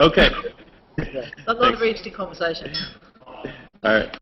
Okay. Not a very interesting conversation. All right.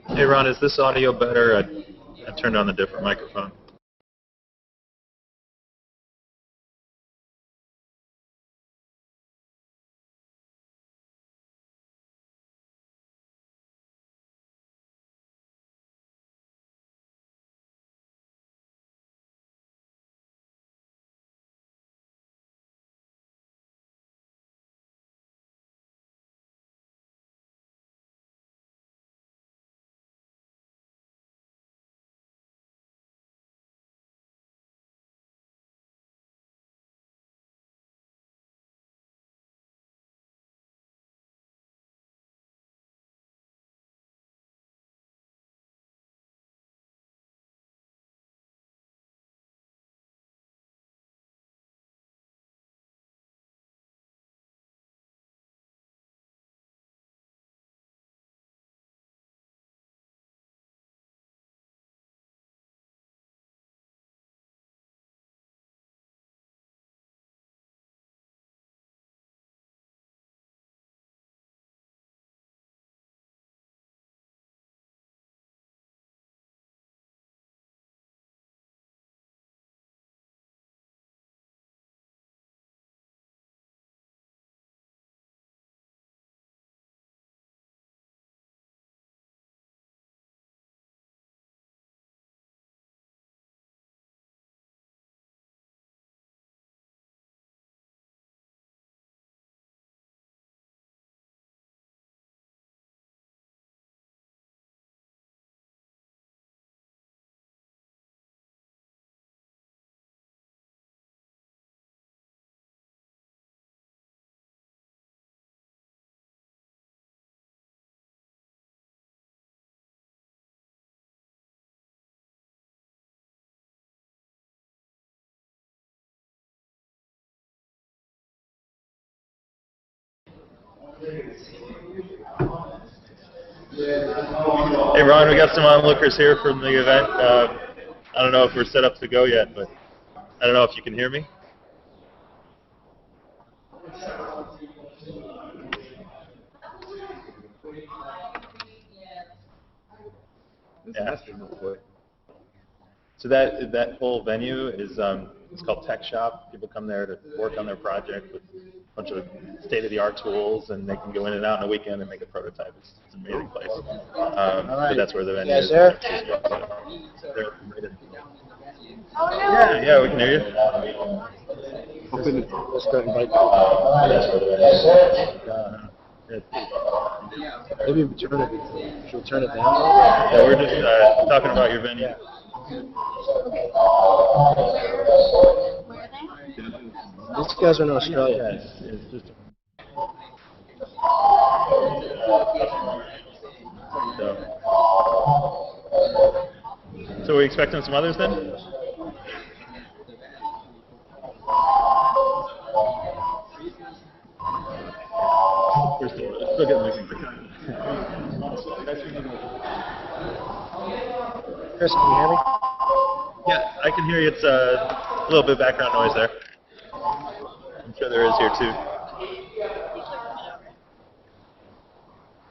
Hey, Ron, is this audio better? I turned on a different microphone. Hey Ron, we got some onlookers here from the event. I don't know if we're set up to go yet, but I don't know if you can hear me. Yeah. So that whole venue is it's called Tech Shop. People come there to work on their project with a bunch of state-of-the-art tools, and they can go in and out on a weekend and make a prototype. It's an amazing place. But that's where the venue is. There? Yeah, we can hear you. Let's go invite Maybe we turn it. Should we turn it down? Yeah, we're just talking about your venue. These guys are in Australia. Yeah, it's just so we're expecting some others then? We're still getting looking for time. Chris, can you hear me? Yeah, I can hear you. It's a little bit of background noise there. I'm sure there is here too.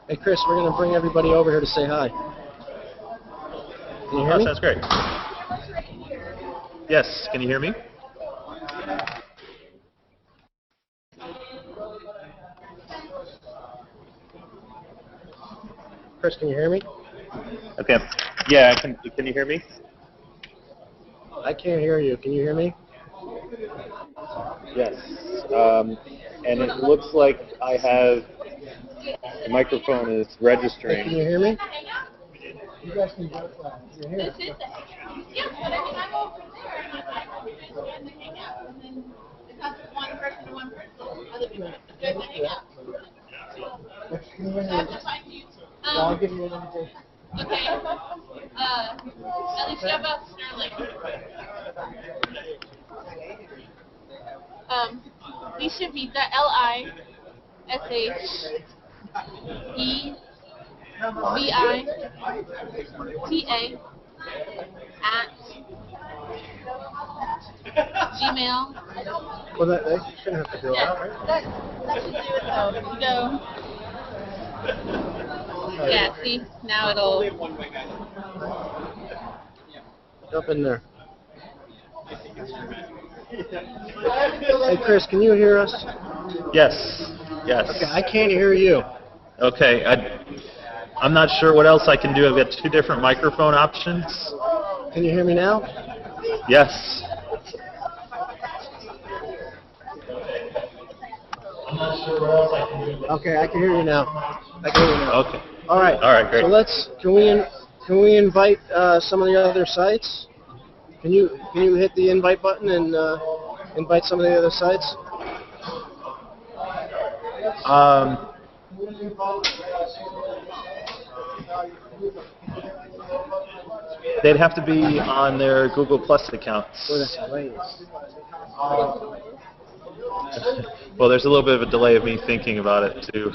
Hey, Chris, we're going to bring everybody over here to say hi. Can you hear me? Sounds great. Yes, can you hear me? Chris, can you hear me? Okay. Yeah, can you hear me? I can't hear you. Can you hear me? Yes. And it looks like I have the microphone is Hey, registering. can you hear me? You guys can both you're here. Yeah, but I mean, I'm over there, and I'm like, we're just going to hang out, and then it's not just one person to one person, other people just going to hang out. So I have to find you. I'll give you an invitation. Okay. Alicia about Sterling. Alicia Vita, LISHEVITA at Gmail. Well, that you shouldn't have to do it, Yeah, right? that should do it though. If you go. Yeah, see, now it'll. Jump in there. Hey, Chris, can you hear us? Yes. Yes. Okay, I can't hear you. Okay. I'm not sure what else I can do. I've got two different microphone options. Can you hear me now? Yes. I'm not sure what else I can do. Okay, I can hear you now. I can hear you now. Okay. All right. All right, great. So can we invite some of the other sites? Can you hit the invite button and invite some of the other sites? They'd have to be on their Google Plus accounts. Well, there's a little bit of a delay of me thinking about it too.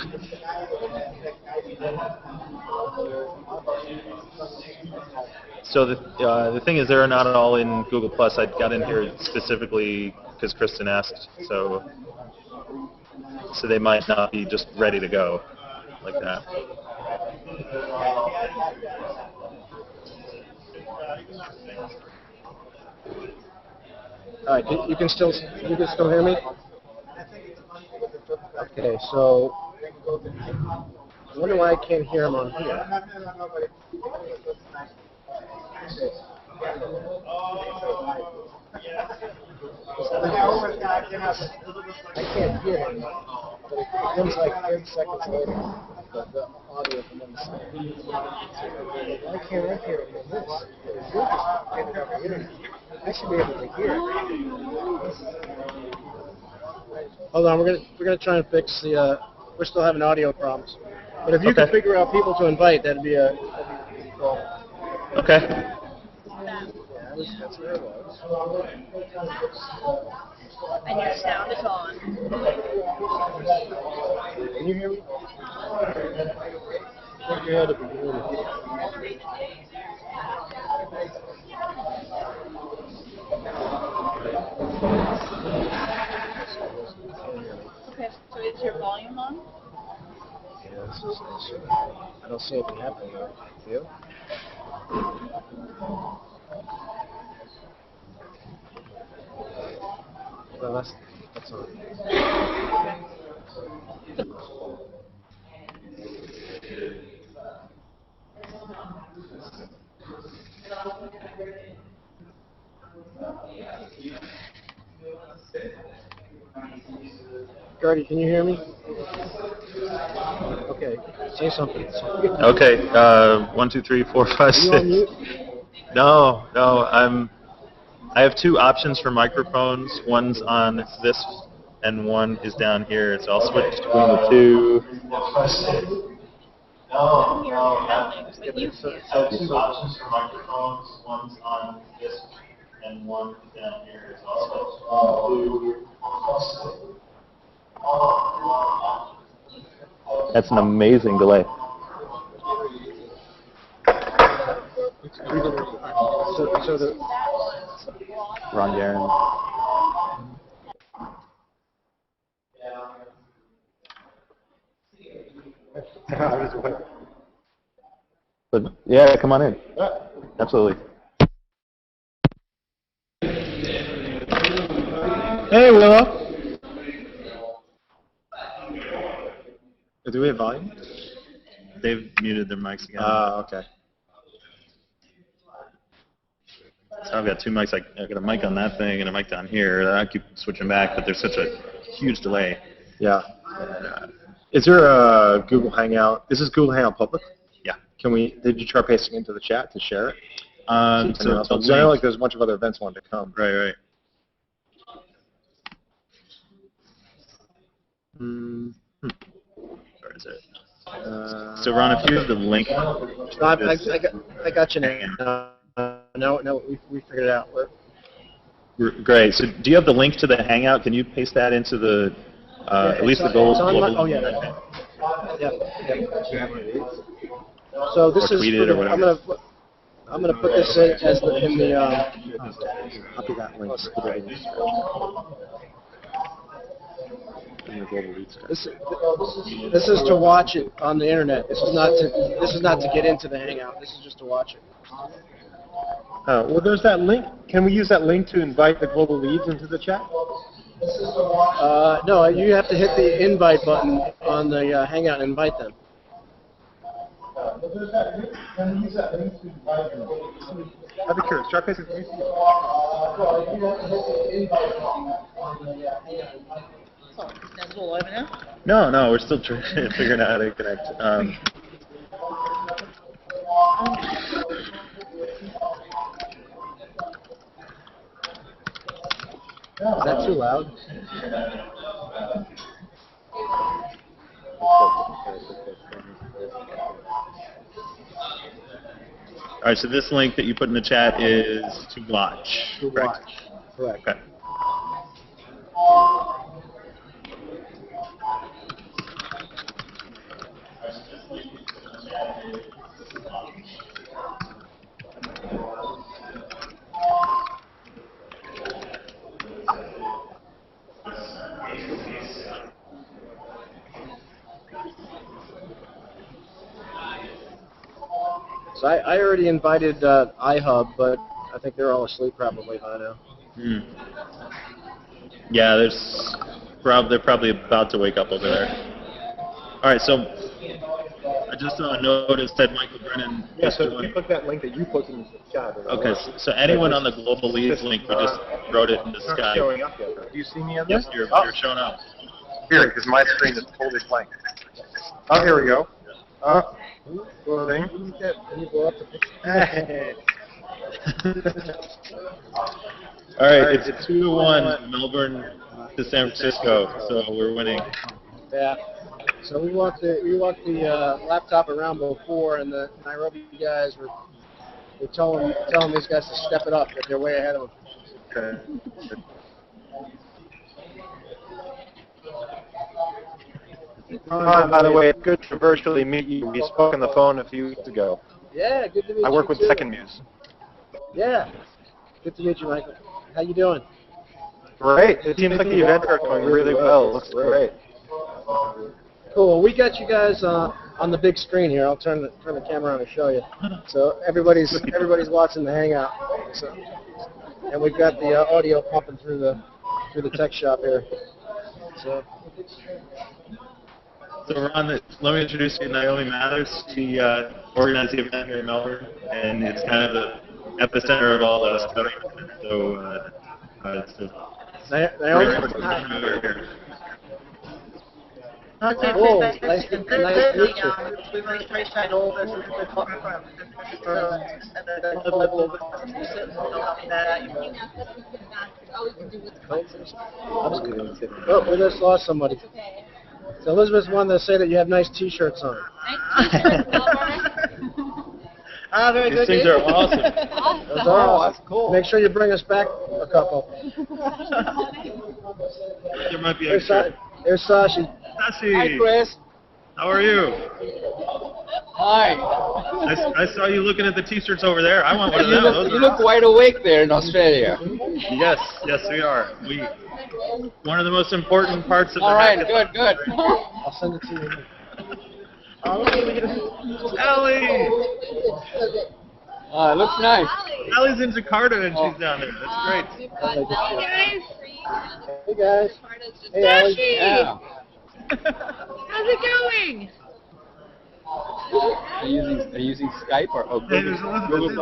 So the thing is, they're not all in Google Plus. I got in here specifically because Kristen asked, so they might not be just ready to go like that. All right, you can still hear me? Okay, so I wonder why I can't hear him on here. I can't hear him, but it comes like 30 seconds later, the audio from him. Why can't I hear him in this? Because you're just getting it over the internet. I should be able to hear it. Hold on, we're gonna try and fix the. We're still having audio problems. But if you Okay. could figure out people to invite, that'd be cool. Okay. Yeah, that's where it was. And your sound is on. Can you hear me? Shake your head if you can hear me. Okay, so is your volume on? Yeah, I don't see anything happening though. Do you? Well, that's on. Gertie, can you hear me? Okay, say something. Okay. 1, 2, 3, 4, 5, Are 6. you on mute? No. I have two options for microphones. One's on this, and one is down here. So I'll switch between the two. I'm hearing your sound, but you can't. So two options for microphones. One's on this, and one is down here. So I'll switch. That's an amazing delay. So the Ron Garen. But yeah, come on in. Absolutely. Hey, Willow. Do we have volume? They've muted their mics again. Okay. So I've got two mics. I got a mic on that thing and a mic down here. I keep switching back, but there's such a huge delay. Yeah. Is there a Google Hangout? Is this Google Hangout public? Yeah. Did you try pasting into the chat to share it? So I know like there's a bunch of other events wanting to come. Right. Where is it? So Ron, if you have the link. I got you now. No, we figured it out. Great. So do you have the link to the Hangout? Can you paste that into the, at least the goals? Oh, yeah. Yeah. So this is, I'm gonna put this in as in the copy that link. This is to watch it on the internet. This is not to get into the Hangout. This is just to watch it. Well, there's that link. Can we use that link to invite the global leads into the chat? No, you have to hit the invite button on the Hangout and invite them. Can we use that link to invite them? I'd be curious. Try pasting it. That's all over now? No, we're still figuring out how to connect. Is that too loud? All right, so this link that you put in the chat is to watch. Correct. Correct. Okay. So I already invited iHub, but I think they're all asleep probably by now. Yeah, they're probably about to wake up over there. All right, so I just saw a notice that Michael Brennan. Yeah, so if you click that link that you put in the chat. Okay, so anyone on the Global Leads link, we just wrote it in the sky. Showing up yet. Do you see me on Yes, this? you're showing up. Here, because my screen is totally blank. Oh, here we go. Loading. Can you blow up the picture? All right, it's 2-1 Melbourne to San Francisco, so we're winning. Yeah. So we walked the laptop around before, and the Nairobi guys were telling these guys to step it up, that they're way ahead of them. Okay. Ron, by the way, it's good to virtually meet you. We spoke on the phone a few weeks ago. Yeah, good to meet you. I work with too. Second Muse. Yeah, good to meet you, Michael. How you doing? Great. It seems like the events are going really well. It looks great. Cool. Well, we got you guys on the big screen here. I'll turn the camera on and show you. So everybody's watching the hangout. So, and we've got the audio pumping through the tech shop here. So Ron, let me introduce you to Naomi Mathers. She organized the event here in Melbourne, and it's kind of the epicenter of all this stuff. So it's a Naomi, great opportunity here. Cool. Nice to meet you. We've only tried all this and the program and the level of Oh, we just lost somebody. So Elizabeth wanted to say that you have nice T-shirts on. Ah, very These good. things are awesome. Those are that's cool. Make sure you bring us back a couple. There might be Here's extra. Sashi. Sashi, Hi, Chris. how are you? Hi. I saw you looking at the T-shirts over there. I want one of them. Those You are look wide awake there in Australia. Yes, we are. One of the most important parts of the All right, hackathon. good. I'll send it to you. Allie! It looks nice. Allie's in Jakarta and she's down there. That's great. Hey guys. Hey Allie. Yeah. How's it going? Are you using Skype or Hey, there's Elizabeth.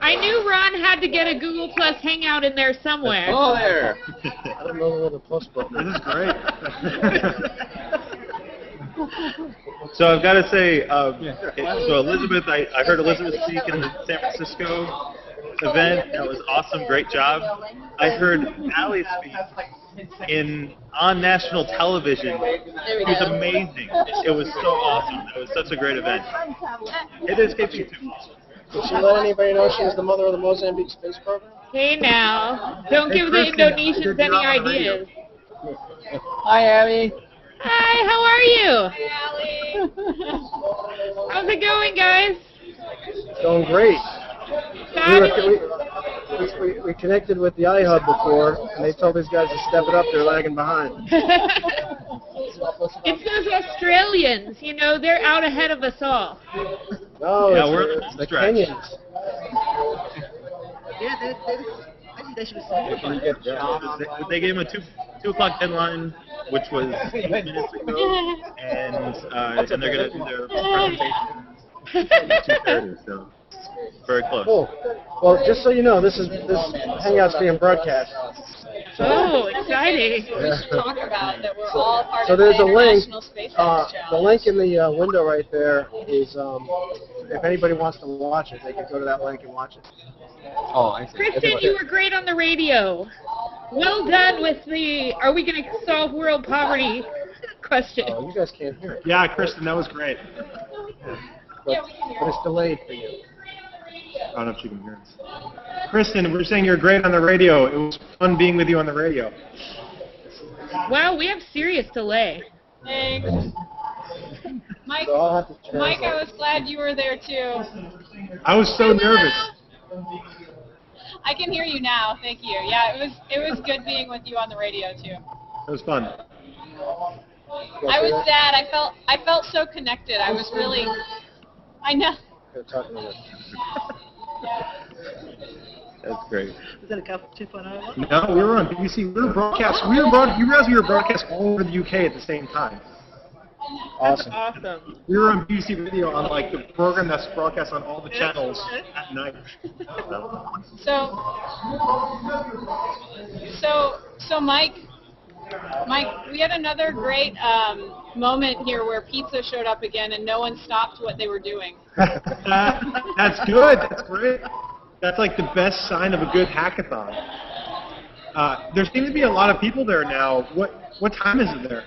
I knew Ron had to get a Google Plus Hangout in there somewhere. Oh, there. I don't know where the plus button This is. is great. So I've got to say, so Elizabeth, I heard Elizabeth speak in the San Francisco event. It was awesome, great job. I heard Allie speak on national television. It was amazing. It was so awesome. It was such a great event. It is keeping too long. Did she let anybody know she was the mother of the Mozambique space program? Hey now, don't give the Kristen, Indonesians good any job on the radio. ideas. Hi, Abby. Hi, how are you? How's it going, guys? It's going great. We connected with the iHub before, and they told these guys to step it up. They're lagging behind. It's those Australians, they're out ahead of us all. No, Yeah, it's we're the, in the it's the stretch. Kenyans. Yeah, I think they should be They gave him a 2 o'clock deadline, which was 8 minutes ago, and they're going to do their presentation at 2:30, so very close. Cool. Well, just so you know, this hangout's being broadcast. Oh, exciting. Talk about that we're all part So of there's the a link. International Space The Challenge. link in the window right there is, if anybody wants to watch it, they can go to that link and watch it. Oh, I see. Kristen, you were great on the radio. Well done with the "Are we going to solve world poverty?" question. Oh, you guys can't hear it. Yeah, Kristen, that was great. But it's delayed for you. I don't know if you can hear us. Kristen, we're saying you're great on the radio. It was fun being with you on the radio. Wow, we have serious delay. Thanks. Mike, So I'll have to Mike, translate. I was glad you were there too. I was so nervous. I can hear you now. Thank you. Yeah, it was good being with you on the radio too. It was fun. I was sad. I felt so connected. I was really. I know. They're talking to you. That's great. Was that a couple 2.0? No, we were on BBC. You realize we were broadcast all over the UK at the same time. Awesome. Awesome. We were on BBC Radio on like the program that's broadcast on all the channels at night. So Mike, we had another great moment here where pizza showed up again and no one stopped what they were doing. That's good. That's great. That's like the best sign of a good hackathon. There seems to be a lot of people there now. What time is it there?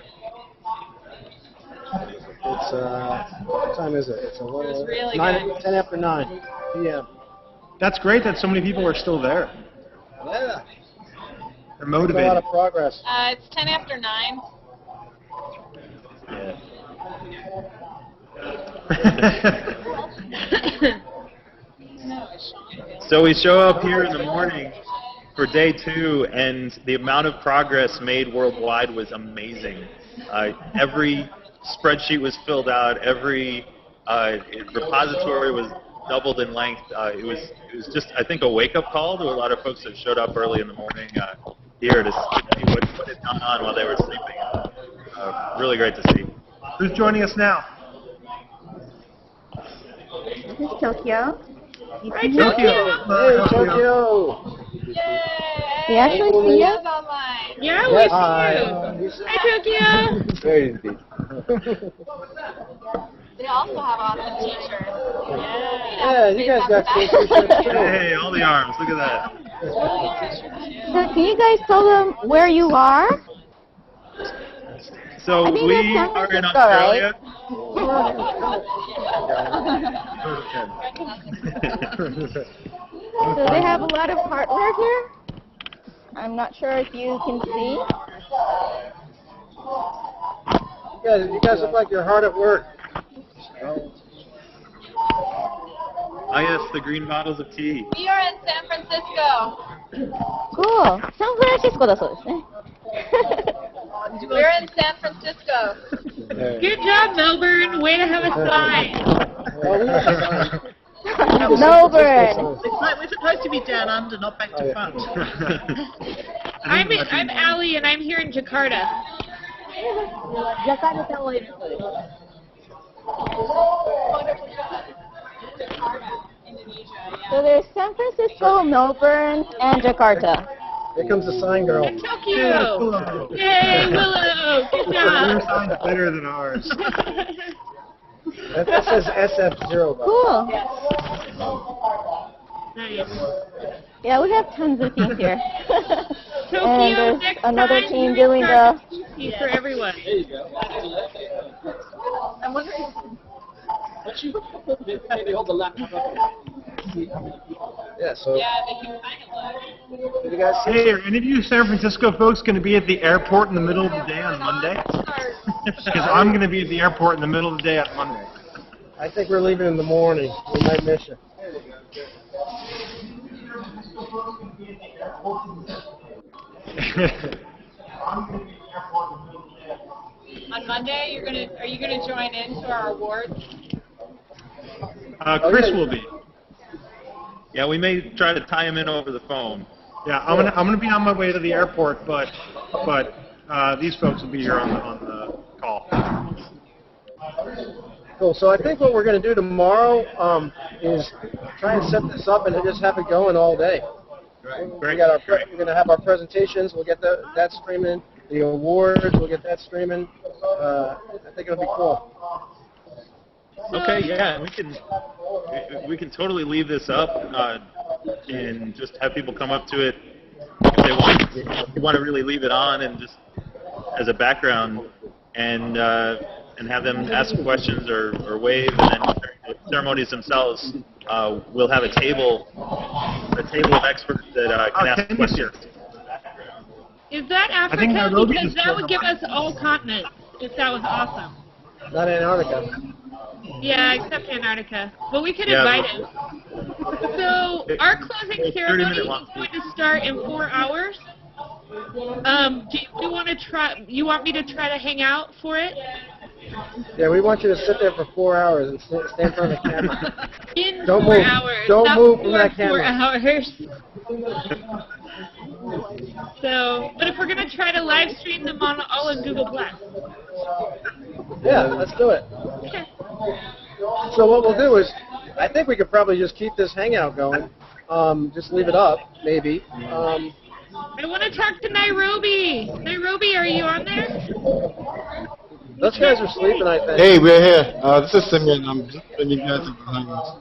It's, what time is it? It's a little, was really 10 after 9 p.m. That's great that so many people are still there. Yeah. They're There's a lot motivated. of progress. It's 10 after 9. Yeah. So we show up here in the morning for day 2, and the amount of progress made worldwide was amazing. Every spreadsheet was filled out. Every repository was doubled in length. It was just, I think, a wake-up call to a lot of folks that showed up early in the morning here to see what had gone on while they were sleeping. Really great to see. Who's joining us now? This is Tokyo. Hi, Tokyo. Hey, Tokyo! We actually see you? Online. Yeah, we see you. Hi, Tokyo. Very good. They also have awesome t-shirts. Yeah, you guys got cool t-shirts too. Hey, all the arms. Look at that. So can you guys tell them where you are? So I think we that's San are in Francisco, Australia. So they have a lot of hardware here. I'm not sure if you can see. You guys look like you're hard at work. Ah, yes, the green bottles of tea. We are in San Francisco. Cool. サンフランシスコだそうですね。We're in San Francisco. Good job, Melbourne. Way to have a sign. Melbourne. We're supposed to be down under, not back to front. I'm Allie, and I'm here in Jakarta. So there's San Francisco, Melbourne, and Jakarta. Here comes the sign girl. And Tokyo. Yay, Willow. Good Your job. sign's better than ours. That says SF0. Cool. Nice. Yeah, we have tons of teams here. Tokyo, And there's next another time, team you doing start the- tea for everyone. I'm wondering, maybe hold the laptop up. Yeah, so Yeah, they can kind of look. did you guys see? Hey, are any of you San Francisco folks going to be at the airport in the middle of the day on Monday? Because I'm going to be at the airport in the middle of the day on Monday. I think we're leaving in the morning. We might miss you. On Monday, are you gonna join in to our awards? Chris will be. Yeah, we may try to tie him in over the phone. Yeah, I'm gonna be on my way to the airport, but these folks will be here on the call. Cool. So I think what we're going to do tomorrow is try and set this up and just have it going all day. Great. We're going to have our presentations. We'll get that streaming. The awards. We'll get that streaming. I think it'll be cool. Okay, yeah, we can totally leave this up and just have people come up to it if they want. If you want to really leave it on and just as a background and have them ask questions or wave, and then during the ceremonies themselves, we'll have a table of experts that can ask questions. Is that Africa? think Nairobi Because is that would give us all continents, if that was awesome. Not Antarctica. Yeah, except Antarctica. But we could Yeah, invite him. So our closing It's 30 ceremony minute is long. going to start in 4 hours. Do you want to try? You want me to try to hang out for it? Yeah, we want you to sit there for 4 hours and stand in front of the camera. In Don't 4 move. hours. Don't not move from for that 4 camera. hours. So, but if we're gonna try to live stream them on all of Google Plus. Yeah, let's do it. Okay. So what we'll do is, I think we could probably just keep this hangout going. Just leave it up, maybe. I want to talk to Nairobi. Nairobi, are you on there? Those guys are sleeping, I think. Hey, we're here. This is Simeon. I'm just bringing you guys behind us.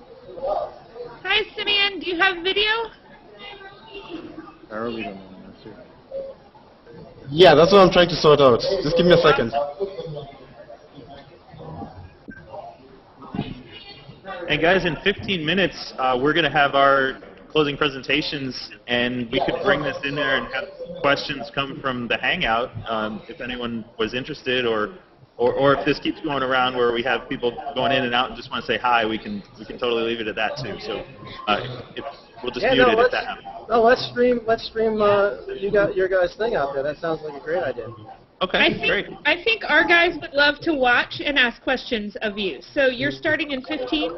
Hi, Simeon. Do you have video? Yeah, that's what I'm trying to sort out. Just give me a second. And guys, in 15 minutes, we're going to have our closing presentations, and we could bring this in there and have questions come from the Hangout if anyone was interested or or if this keeps going around where we have people going in and out and just want to say hi, we can totally leave it at that too. So if, we'll just mute it if that happens. No, let's stream you got your guys' thing out there. That sounds like a great idea. Okay, great. I think our guys would love to watch and ask questions of you. So you're starting in 15?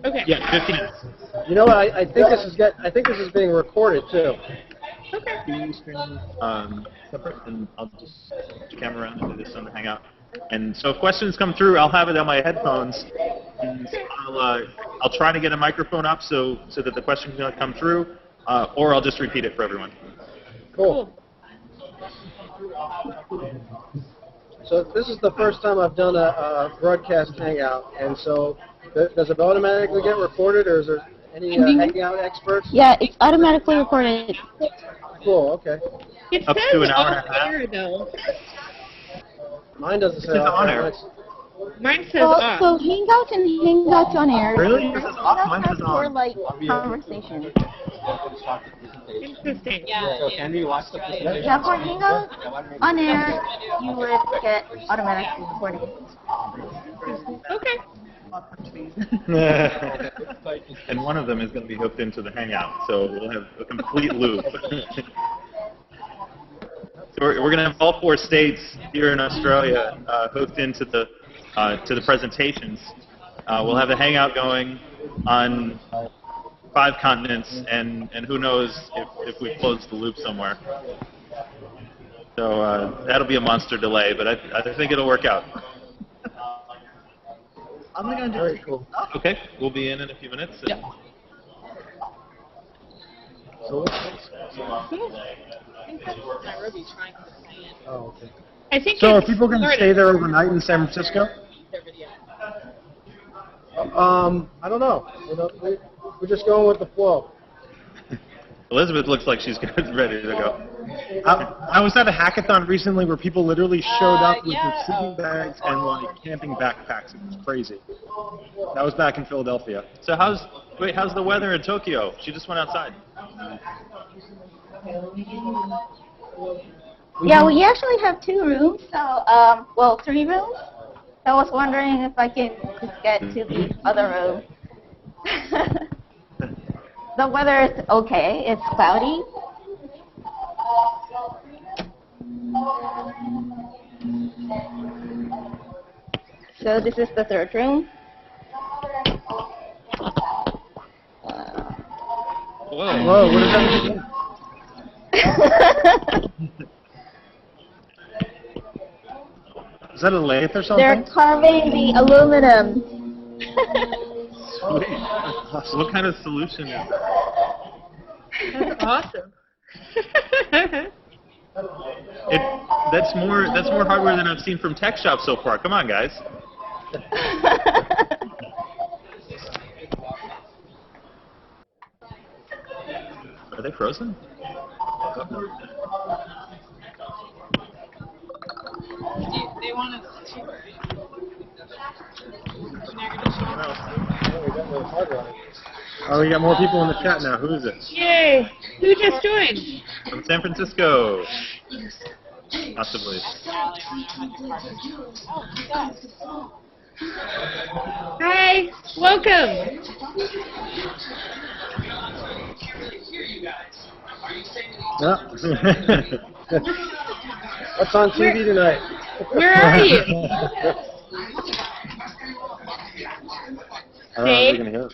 Okay. Yeah, 15 minutes. You know what? I think this is being recorded too. Okay. Separate, and I'll just put the camera around and do this on the Hangout. And so if questions come through, I'll have it on my headphones, and I'll try to get a microphone up so that the question can come through, or I'll just repeat it for everyone. Cool. So this is the first time I've done a broadcast hangout, and so does it automatically get recorded, or is there any hangout experts? Yeah, it's automatically recorded. Cool. Okay. It Up says to an hour and a on half. air, though. Mine doesn't say It says on air. Mine says Well, off. so Hangouts and Hangouts on air. Really? Yours is off, mine says For on. like conversation. Interesting. Yeah. Can we watch the presentation? Yeah, for Hangouts on air, you would get automatically recorded. Okay. And one of them is going to be hooked into the Hangout, so we'll have a complete loop. So we're going to have all 4 states here in Australia hooked into the presentations. We'll have the Hangout going on 5 continents, and who knows if we close the loop somewhere. So that'll be a monster delay, but I think it'll work out. I'm going to do Very cool. Okay, we'll be in a few minutes. Yep. So, Nairobi trying to see it. oh, okay. I think So are it's people going to Florida. stay there overnight in San Francisco? Their video. I don't know. We're just going with the flow. Elizabeth looks like she's ready to go. I was at a hackathon recently where people literally showed up with yeah. their sleeping bags and like camping backpacks. It was crazy. That was back in Philadelphia. So how's the weather in Tokyo? She just went outside. Yeah, we actually have 2 rooms, so, well, 3 rooms. So I was wondering if I can get to the other room. The weather is okay. It's cloudy. So this is the 3rd room. Whoa. Whoa, what does that mean? Is that a lathe or something? They're carving the aluminum. Sweet. So what kind of solution is that? That's awesome. That's more hardware than I've seen from tech shops so far. Come on, guys. Are they frozen? They want us to. Oh, we got more people in the chat now. Who is it? Yay! Who just joined? From San Francisco. Possibly. Hi, welcome. Yeah. What's on TV tonight? Where are you? I don't know if Dave? we can hear.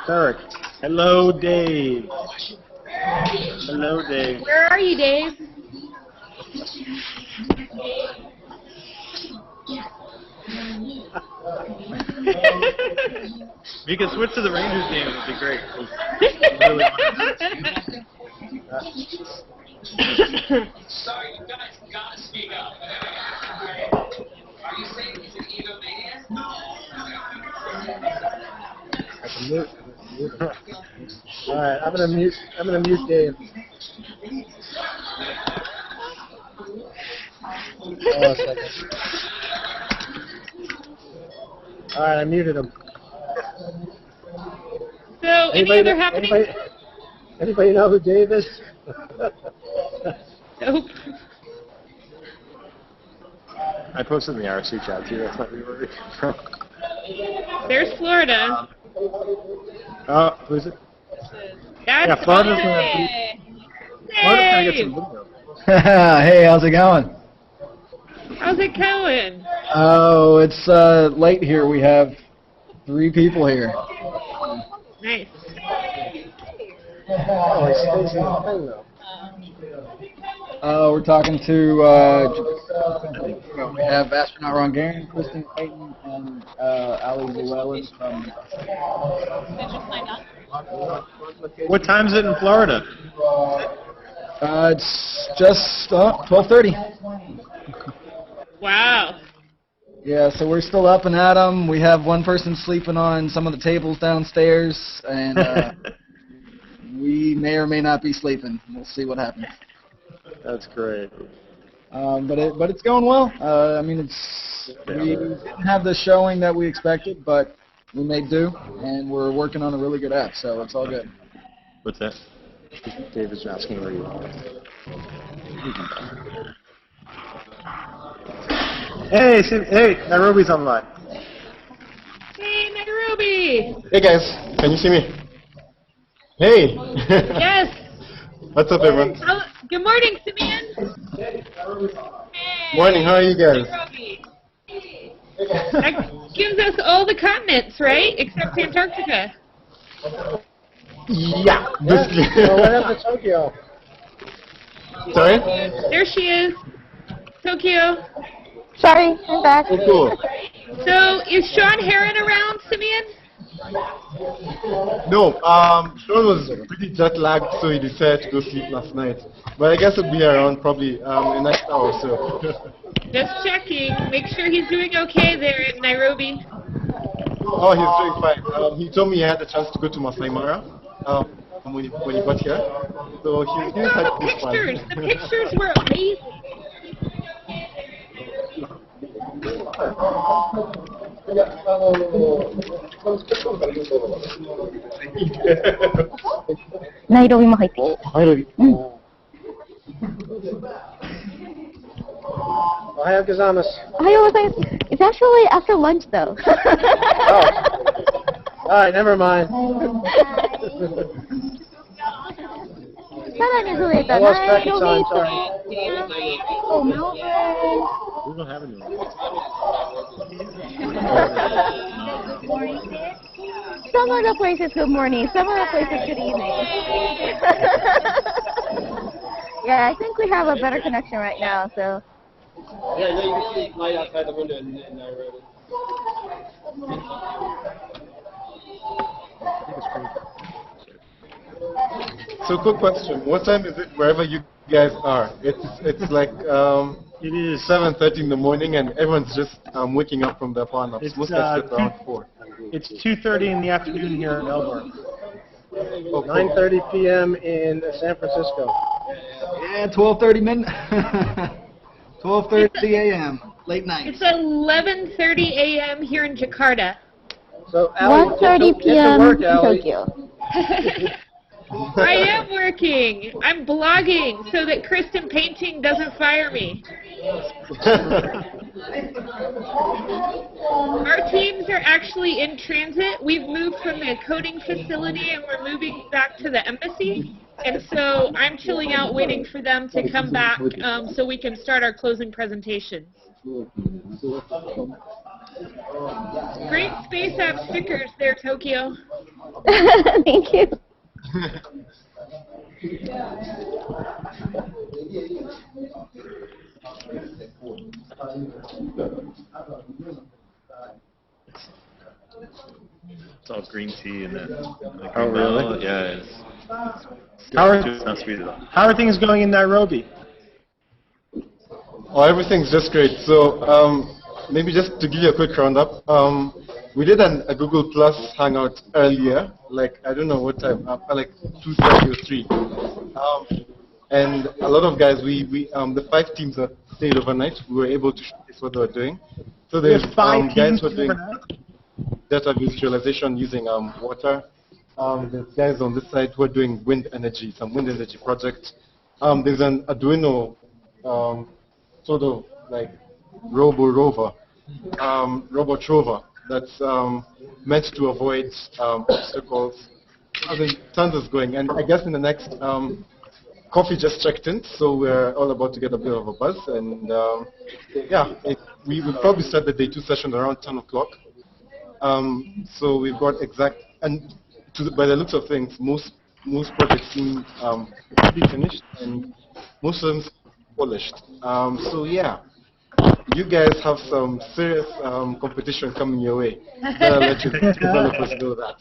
Eric. Hello, Dave. Hello, Dave. Where are you, Dave? If you could switch to the Rangers game, it would be great. Sorry, you guys gotta speak up. Are you saying he's an egomaniac? I can mute. All right, I'm gonna mute Dave. Hold on a second. All right, I muted him. So, any other happenings? Anybody know who Dave is? Nope. I posted in the RC chat too. That's not where we from. There's Florida. Oh, who's it? That's Yeah, Florida's Hey! Florida's gonna get Hey! some video. Hey, how's it going? How's it going? Oh, it's late here. We have 3 people here. Nice. Oh, he stays in the thing though. We're talking to we have astronaut Ron Garen, Kristen Clayton, and Ali Llewellyn from. Did you sign up? What time is it in Florida? It's just 12:30. Wow. Yeah, so we're still up and at 'em. We have one person sleeping on some of the tables downstairs, and we may or may not be sleeping. We'll see what happens. That's great. But it's going well. I mean, we didn't have the showing that we expected, but we made do, and we're working on a really good app, so it's all good. What's that? David's asking where you are. Hey, hey, Nairobi's online. Hey, Nairobi! Hey guys, can you see me? Hey! Yes! What's up everyone? Oh, good morning, Simeon. Hey. Morning, how are you guys? Nairobi. That gives us all the continents, right? Except Antarctica. Yeah, basically. Oh, what happened to Tokyo? Sorry? There she is. Tokyo. Sorry, I'm back. Oh, cool. So, is Sean Heron around, Simeon? No, Sean was pretty jet lagged, so he decided to go sleep last night. But I guess he'll be around probably in the next hour or so. Just checking. Make sure he's doing okay there in Nairobi. Oh, he's doing fine. He told me he had the chance to go to Masai Mara when he got here. So I he's saw had the this fun. pictures. The pictures were amazing. Nairobi mo haiti. Ohio gozaimasu. It's actually after lunch though. Oh. Alright, never mind. I lost track of time, sorry. Oh, Melbourne. We don't have any. Good morning. Some of the places good morning, some of the places good evening. Yeah, I think we have a better connection right now, so. Yeah, you can see light outside the window in Nairobi. So quick question, what time is it wherever you guys are? It's like It is 7:30 in the morning and everyone's just waking up from their power naps. It's, Most guys sleep around 4. It's 2:30 in the afternoon here in Melbourne. Oh, cool. 9:30 p.m. in San Francisco. Yeah, 12:30 midnight. 12:30 a.m. Late night. It's 11:30 a.m. here in Jakarta. So, Allie, 1:30 get to p.m. work, in Allie. Tokyo. I am working. I'm blogging so that Kristen Painting doesn't fire me. Our teams are actually in transit. We've moved from the coding facility and we're moving back to the embassy. And so I'm chilling out waiting for them to come back so we can start our closing presentations. Great Space App stickers there, Tokyo. Thank you. It's all green tea and then. Oh, really? Yeah, it's How not sweet at all. are things going in Nairobi? Oh, everything's just great. So maybe just to give you a quick roundup, we did a Google Plus Hangout earlier, like I don't know what time, like 2:30 or 3. And a lot of guys, the 5 teams that stayed overnight, we were able to showcase what they were doing. So there's Five guys teams who are doing overnight? data visualization using water. There's guys on this side who are doing wind energy, some wind energy projects. There's an Arduino sort of like Robo Rover, Robo Trover, that's meant to avoid obstacles. I mean, tons is going, and I guess in the next coffee just checked in, so we're all about to get a bit of a buzz, and yeah, we will probably start the day 2 session around 10 o'clock. So we've got exact, and by the looks of things, most projects seem pretty finished, and most of them polished. So yeah, you guys have some serious competition coming your way. Better let your developers know that.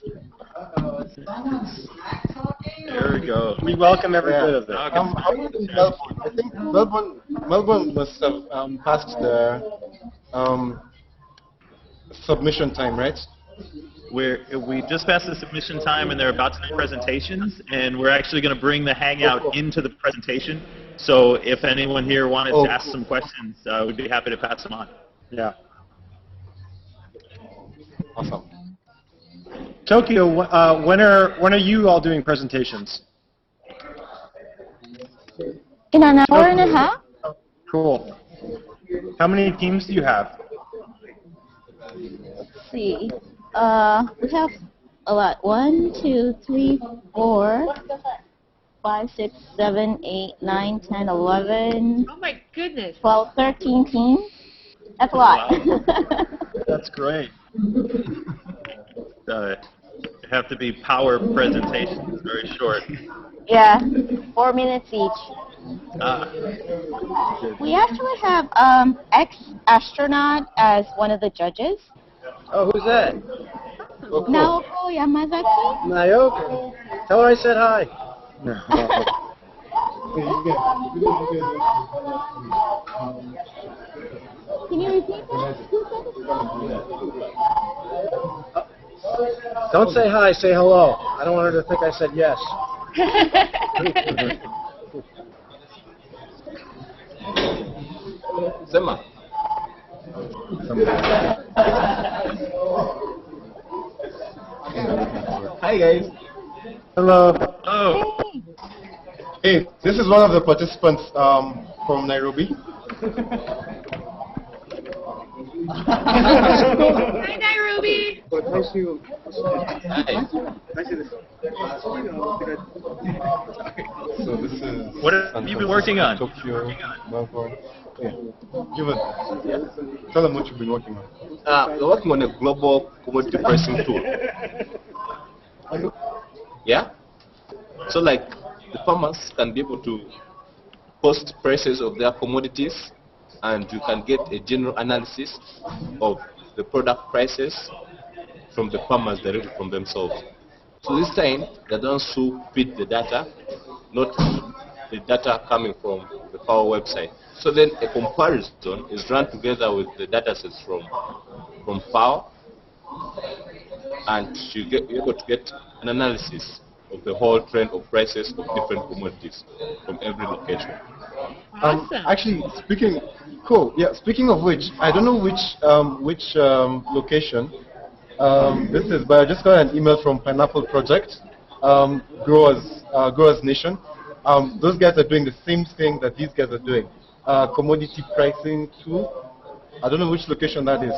There we go. We welcome every bit of it. How about in Melbourne? I think Melbourne must have passed the submission time, right? We just passed the submission time, and they're about to do presentations, and we're actually going to bring the Hangout into the presentation. So if anyone here wanted to ask some questions, we'd be happy to pass them on. Yeah. Awesome. Tokyo, when are you all doing presentations? In an hour and a half? Cool. How many teams do you have? Let's see. We have a lot. 1, 2, 3, 4, 5, 6, 7, 8, 9, 10, 11, Oh my goodness. 12, 13 teams. That's a lot. That's great. Have to be power presentations, very short. Yeah, 4 minutes each. We actually have ex-astronaut as one of the judges. Oh, who's that? Naoko Yamazaki. Naoko. Tell her I said hi. Can you repeat that? Don't say hi, say hello. I don't want her to think I said yes. Sema. Hi guys. Hello. Oh. Hey, this is one of the participants from Nairobi. Hi, Nairobi. Nice to you. Hi. So this is What have you been working on? Tokyo, Melbourne. Yeah. Tell them what you've been working on. We're working on a global commodity pricing tool. Yeah? So like the farmers can be able to post prices of their commodities, and you can get a general analysis of the product prices from the farmers directly from themselves. So this time, they're the ones who feed the data, not the data coming from the Power website. So then a comparison is run together with the data sets from Power, and you're able to get an analysis of the whole trend of prices of different commodities from every location. Awesome. Actually, cool. Yeah. Speaking of which, I don't know which location this is, but I just got an email from Pineapple Project, Growers Nation. Those guys are doing the same thing that these guys are doing. Commodity pricing tool. I don't know which location that is.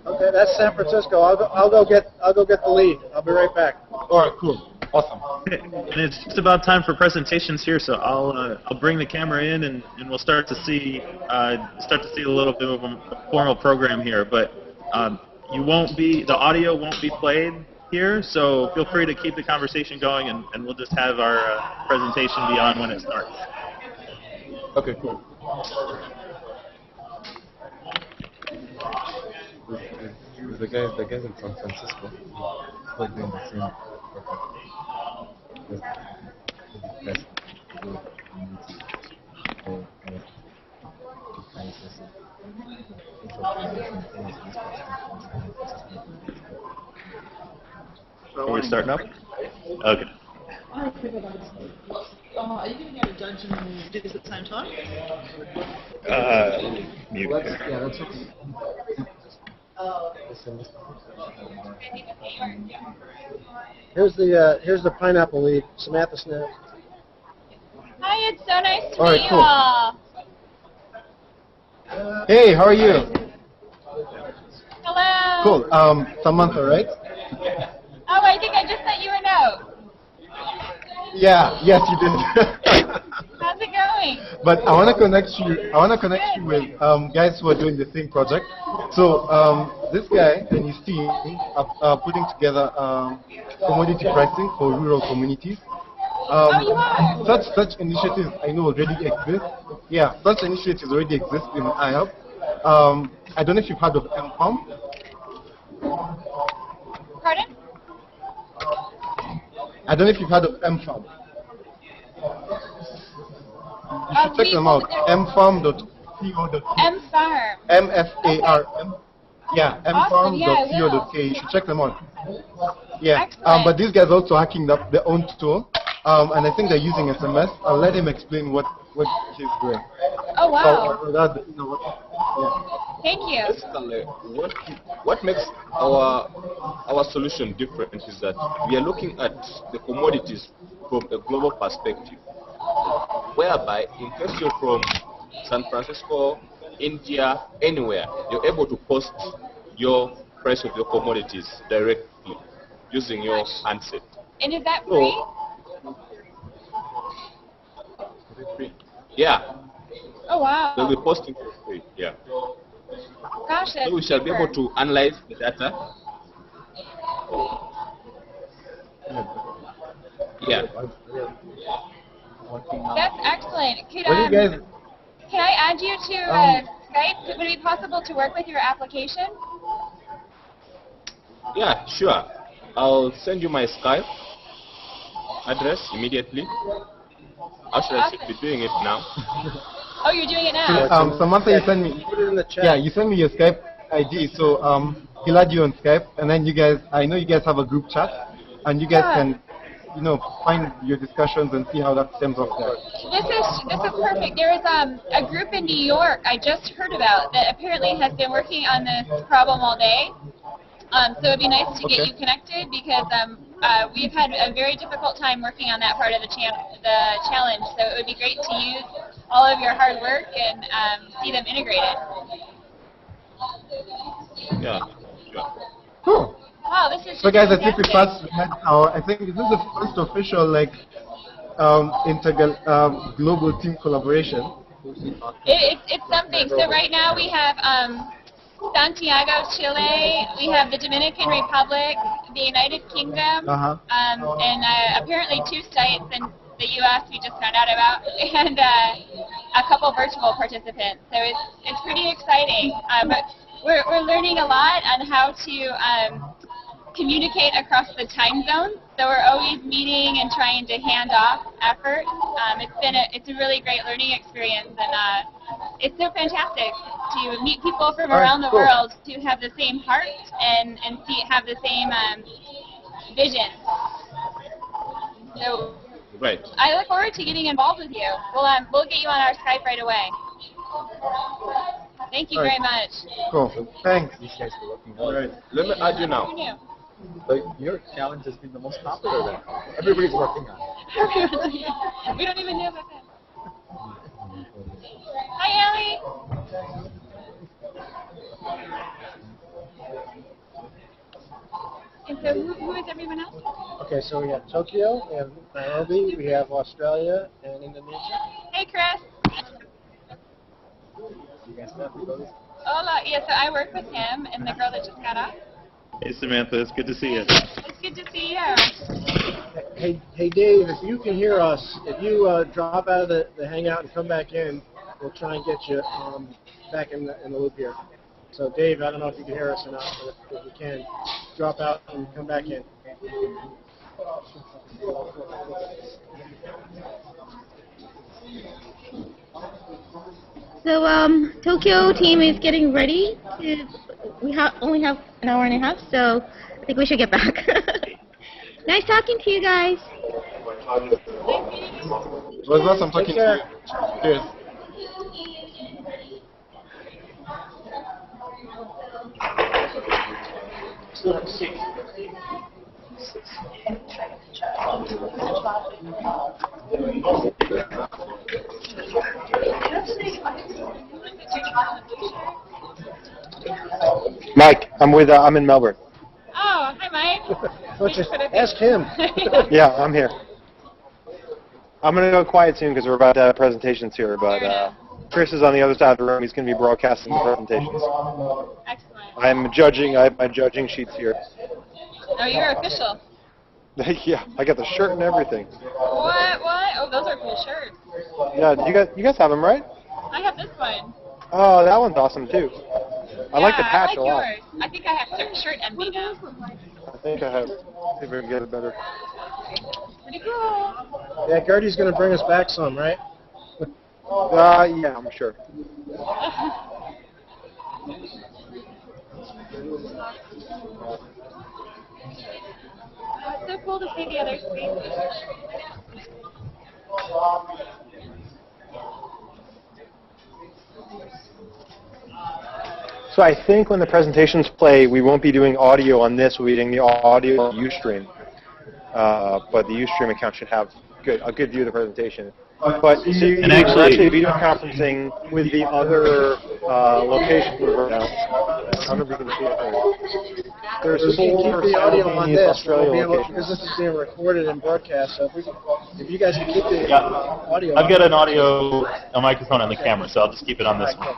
Okay, that's San Francisco. I'll go get the lead. I'll be right back. All right, cool, awesome. And it's just about time for presentations here, so I'll bring the camera in, and we'll start to see a little bit of a formal program here. But the audio won't be played here, so feel free to keep the conversation going, and we'll just have our presentation be on when it starts. Okay, cool. The guys in San Francisco, they're doing the same. Are we starting up? Okay. Are you going to get a judge and do this at the same time? Mute. Yeah, that's okay. Here's the pineapple lead, Samantha Snap. Hi, it's so nice to All right, meet cool. you all. Hey, how are you? Hello. Cool. Samantha, right? Oh, I think I just sent you a note. Yeah. Yes, you did. How's it going? But I want to connect you. I want to connect you with guys who are doing the same project. So this guy and his team are putting together commodity pricing for rural communities. Oh, you are? Such initiatives I know already exist. Yeah, such initiatives already exist in IHUB. I don't know if you've heard of MFARM. Pardon? I don't know if you've heard of MFARM. You should check them out. mfarm.co.k. M-Farm. MFARM. Yeah, Awesome, yeah, I will. mfarm.co.k. You should check them out. Yeah, Excellent. but these guys also hacking up their own tool, and I think they're using SMS. I'll let him explain what he's doing. Oh, wow. Thank you. Basically, what makes our solution different is that we are looking at the commodities from a global perspective, whereby in case you're from San Francisco, India, anywhere, you're able to post your price of your commodities directly using your handset. And is that free? Yeah. Oh, wow. They'll be posting for free. Yeah. Gosh, that's So we shall be super. able to analyze the data. Yeah. That's excellent. Could, What do you guys? can I add you to Skype? Would it be possible to work with your application? Yeah, sure. I'll send you my Skype address immediately. Actually, I should be doing it now. Oh, you're doing it now? Samantha, you send me. Put it in the chat. Yeah, you send me your Skype ID. So he'll add you on Skype, and then you guys. I know you guys have a group chat, and you guys can, find your discussions and see how that stems off there. This is perfect. There is a group in New York I just heard about that apparently has been working on this problem all day. So it'd be nice to get you connected because we've had a very difficult time working on that part of the challenge. So it would be great to use all of your hard work and see them integrated. Yeah, sure. Cool. Wow, this is So just guys, I think we fantastic. had I think this is the first official global team collaboration. It's something. So right now we have Santiago, Chile. We have the Dominican Republic, the United Kingdom, and apparently 2 sites in the U.S. we just found out about, and a couple virtual participants. So it's pretty exciting. But we're learning a lot on how to communicate across the time zones. So we're always meeting and trying to hand off effort. It's a really great learning experience, and it's so fantastic to meet people from around the world who have the same heart and have the same vision. So Right. I look forward to getting involved with you. We'll get you on our Skype right away. Thank you very much. Cool. Thanks. These guys are looking All right. Let me add you now. Who knew? But your challenge has been the most popular then. Everybody's working on it. We don't even know about that. Hi, Ellie. And so who is everyone else? Okay, so we have Tokyo, we have Nairobi, we have Australia, and Indonesia. Hey, Chris. You guys have everybody? Hola. Yeah, so I work with him and the girl that just got off. Hey, Samantha, it's good to see you. It's good to see you. Hey, Dave, if you can hear us, if you drop out of the hangout and come back in, we'll try and get you back in the loop here. So, Dave, I don't know if you can hear us or not, but if you can, drop out and come back in. So Tokyo team is getting ready. We only have an hour and a half, so I think we should get back. Nice talking to you guys. It was awesome talking to you. Cheers. Mike, I'm in Melbourne. Oh, hi, Mike. Ask him. Yeah, I'm here. I'm going to go quiet soon because we're about to have presentations here, but Chris is on the other side of the room. He's going to be broadcasting the presentations. Excellent. I'm judging. I have my judging sheets here. Oh, you're official. Yeah, I got the shirt and everything. What? Oh, those are cool shirts. Yeah, you guys have them, right? I have this one. Oh, that one's awesome too. I like the patch I like a lot. yours. I think I have shirt envy now. I think I have. See if I can get it better. Pretty cool. Yeah, Gertie's going to bring us back some, right? Yeah, I'm sure. It's so cool to see the other spaces. So I think when the presentations play, we won't be doing audio on this. We'll be doing the audio on Ustream. But the Ustream account should have a good view of the presentation. But so we're actually video conferencing with the other locations we've announced. I don't know if you can see it. There's We can keep the audio on this. Australia We'll be able, locations. because this is being recorded and broadcast, so if you guys can keep the audio I've got an audio, a microphone on the camera, so I'll just keep it on this one.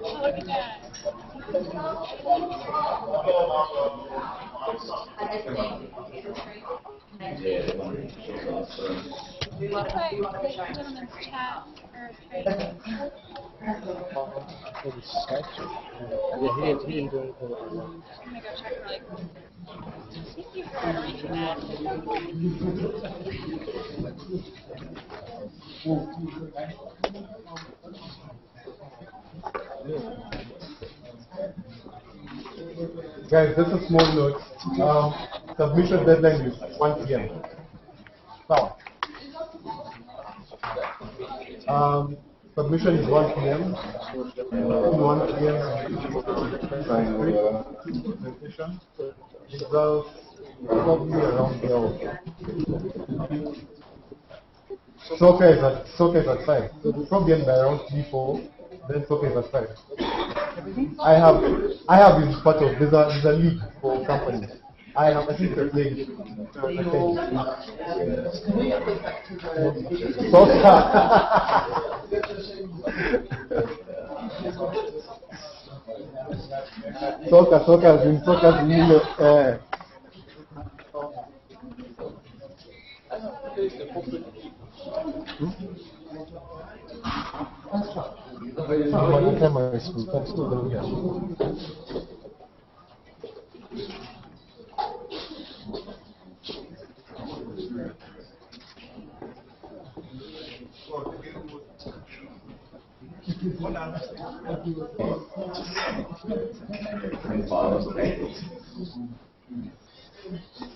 Oh, look at that. Gentlemen's chat or trade. Yeah, he didn't do anything. I'm gonna go check really quick. Thank you for arranging that. Guys, just a small note. Submission deadline is 1 p.m. Now, submission is 1 p.m. 1 p.m. Presentation. Results probably around there. Soca is at 5. So the problem by around 3-4. Then Soca is at 5. I have been part of there's a league for companies. I think they're playing. Soca's in primary school. That's still there.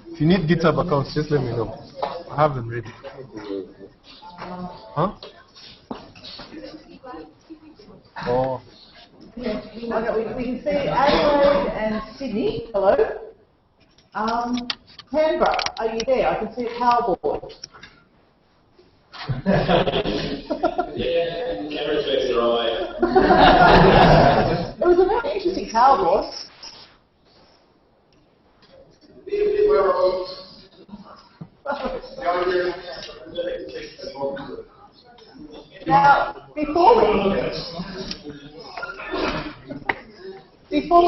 If you need GitHub accounts, just let me know. I have them ready. Huh? Oh. Okay, we can see Adelaide and Sydney. Hello. Canberra, are you there? I can see a cowboy. Camera tricks are all right. It was a very interesting cowboy. Now, before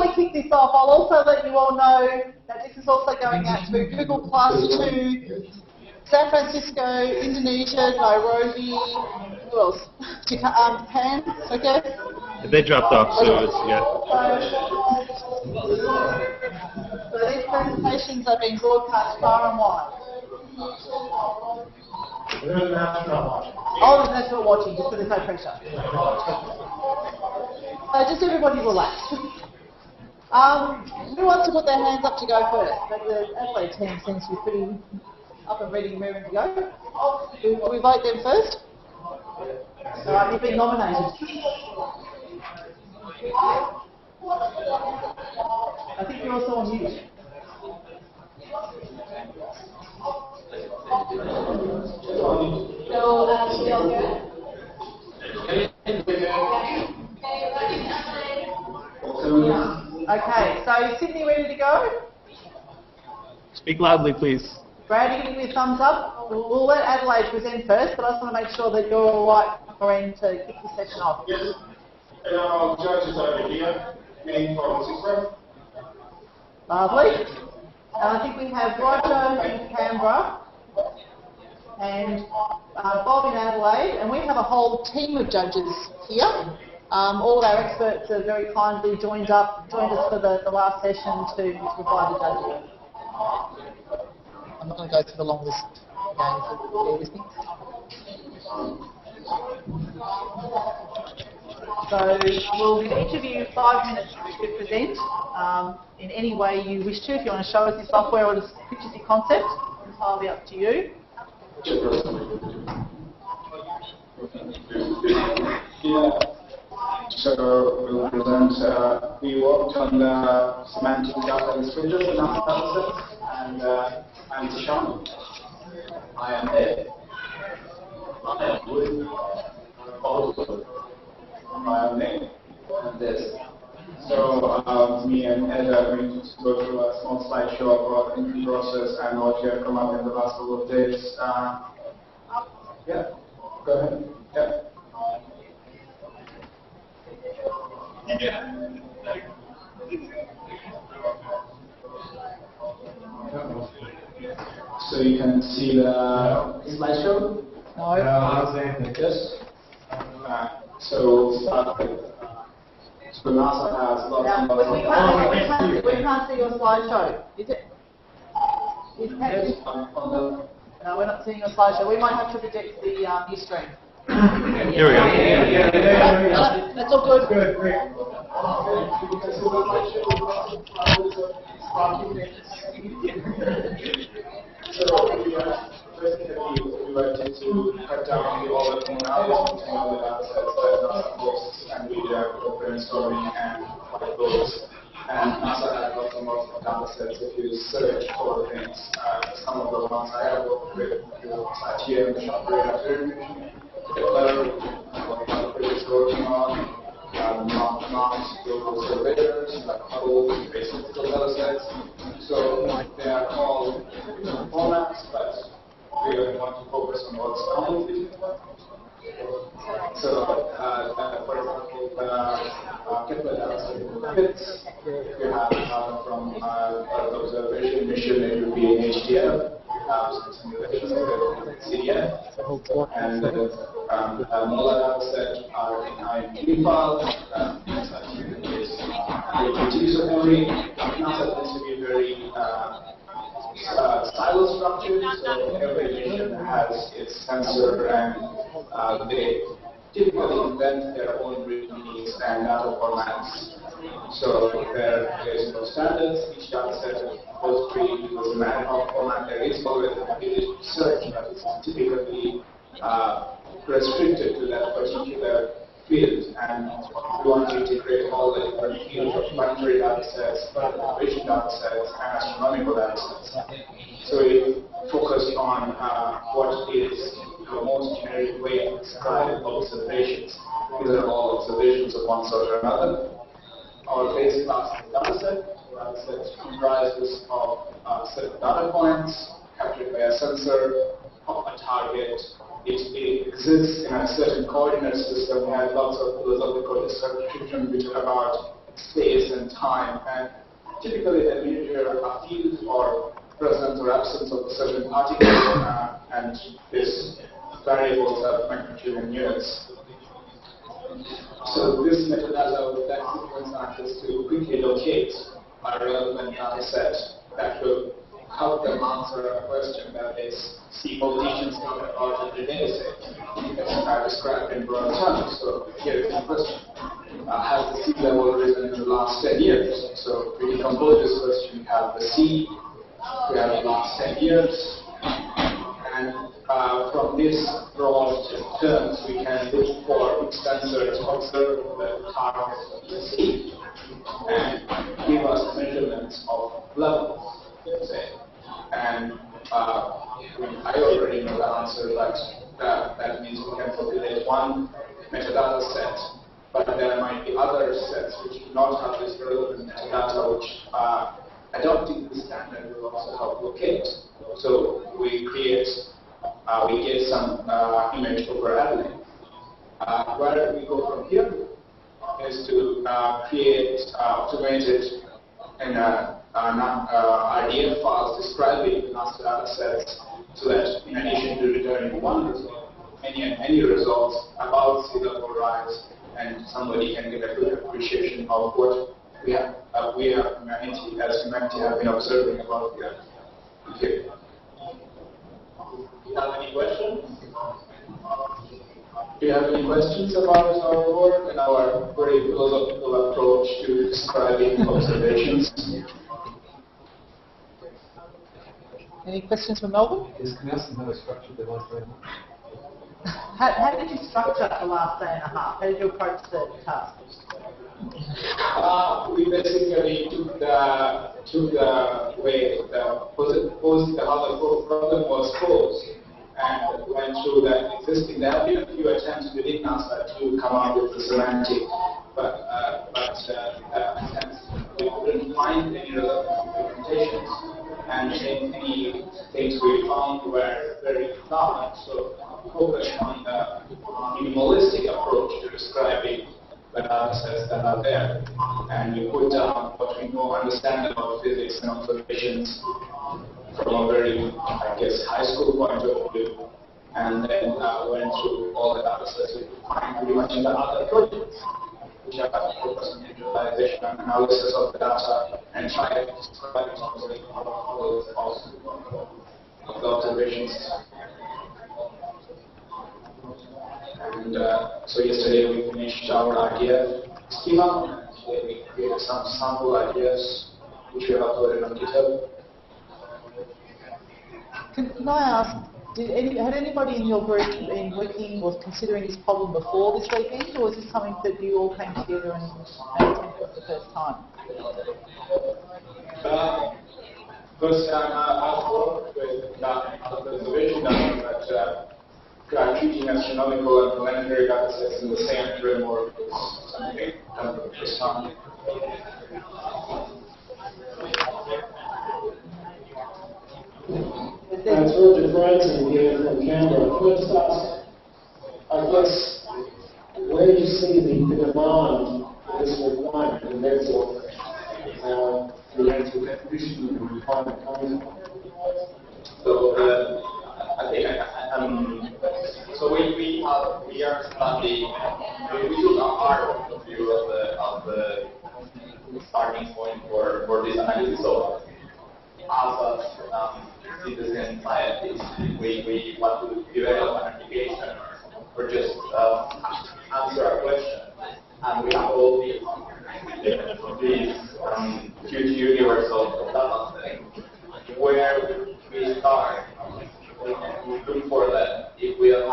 we kick this off, I'll also let you all know that this is also going out to Google Plus to San Francisco, Indonesia, Nairobi, who else? Japan, okay? They dropped off, so it's, yeah. So these presentations are being broadcast far and wide. Oh, that's not watching, just so there's no pressure. Just everybody relax. Who wants to put their hands up to go first? The Adelaide team seems to be pretty up and ready and raring to go. Will we vote them first? Alright, you've been nominated. I think you're also on mute. Okay, so Sydney ready to go? Speak loudly, please. Brad, you give me a thumbs up? We'll let Adelaide present first, but I just want to make sure that you're all right, Fran, to kick the session off. Yes. And our judges over here, meeting from Sydney. Lovely. And I think we have Roger in Canberra and Bob in Adelaide, and we have a whole team of judges here. All of our experts have very kindly joined us for the last session to provide the judging. I'm not going to go through the long list again if you bear with me. So we'll give each of you 5 minutes to present in any way you wish to. If you want to show us your software or just pictures your concept, it's entirely up to you. Yeah. So we'll present, we worked on the semantic data descriptors and analysis, and I'm Sean. I am Ed. I am Wood. Also, I am Nick. And this. So me and Ed are going to go through a small slideshow of our thinking process and what we have come up in the last couple of days. Yeah, go ahead. Yeah. So you can see the slideshow? No. Yes. So we'll start with. So NASA has lots and lots of. We can't see your slideshow. Is it? Yes, on the. No, we're not seeing your slideshow. We might have to project the new stream. Here we go. That's all good. Good, great. We wanted to cut down all the commonalities between all the data sets that NASA hosts, and we did brainstorming and whiteboards. And NASA had lots and lots of data sets if you search for things. Some of the ones I have worked with, here in the shop after what is working on, non-global surveyors, like Hubble, basic data sets. So they are all different formats, but we want to focus on what's common between them. So, for example, Kepler data set fits. If you have from Earth observation mission, it would be an HDF. Some simulations with CDF, and Mola data set are in IMG file. User memory. NASA tends to be very silo structured, so every mission has its sensor, and they typically invent their own readmes and data formats. So there is no standards. Each data set goes free with an ad hoc format. There is always an ability to search, but it's typically restricted to that particular field. And we want to integrate all the different fields of planetary data sets, observation data sets, and astronomical data sets. So we focused on what is the most generic way to describe observations. These are all observations of one sort or another. Our base class data set comprises of a set of data points captured by a sensor of a target. It exists in a certain coordinate system. We had lots of philosophical discussion about space and time, and typically they measure a field or presence or absence of a certain particle, and these variables have magnitude in units. So this method allows that sequence access to quickly locate a relevant data set that will help them answer a question that is sea politicians talk about every day, say, as described in broad terms. So here is the question. Has the sea level risen in the last 10 years? So if we decompose this question, we have the sea, we have the last 10 years, and from this broad terms, we can look for which sensor to observe the target of the sea and give us measurements of levels, say. And I already know the answer, but that means we can populate one metadata set, but there might be other sets which do not have this relevant metadata, which adopting the standard will also help locate. So we get some image over AdLink. Where we go from here is to create automated and RDF files describing the master data sets, so that in addition to returning one result, any results about sea level rise, and somebody can get a good appreciation of what we have as humanity have been observing about the Earth. Thank you. Do you have any questions? Do you have any questions about our work and our very philosophical approach to describing observations? Any questions from Melbourne? Is Knesset not a structure the last day and a half? How did you structure the last day and a half? How did you approach the task? We basically took the way how the problem was posed, and went through the existing. There have been a few attempts within NASA to come up with the semantic, but we couldn't find any relevant implementations, and any things we found were very flawed. So we focused on the minimalistic approach to describing the data sets that are there, and we put down what we know, understand about physics and observations from a very, I guess, high school point of view, and then went through all the data sets we could find pretty much in the other projects, which are focused on visualization and analysis of the data, and try to describe some of the observations. And so yesterday we finished our idea schema, and today we created some sample ideas which we have uploaded on GitHub. Can I ask, had anybody in your group been working or considering this problem before this weekend, or was this something that you all came together and attempted for the first time? First time I've worked with observation data, but treating astronomical and planetary data sets in the same framework is something done for the first time. It's Roger Franson here from Canberra. First ask, I guess, where do you see the demand for this requirement, and therefore the actual definition of the requirement coming from? So I think so we are studying. We took our view of the starting point for this analysis. So as a citizen scientists, we want to develop an application or just answer a question, and we have all these huge universe of data sets. Where we start, we look for that if we have a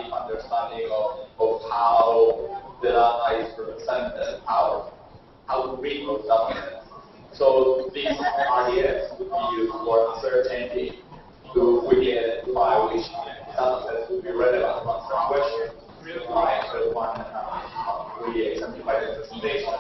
deep understanding of how the data is represented, how to read those data sets. So these RDFs would be used for uncertainty to quickly identify which data sets would be relevant to answer a question. Like one really exemplified representation.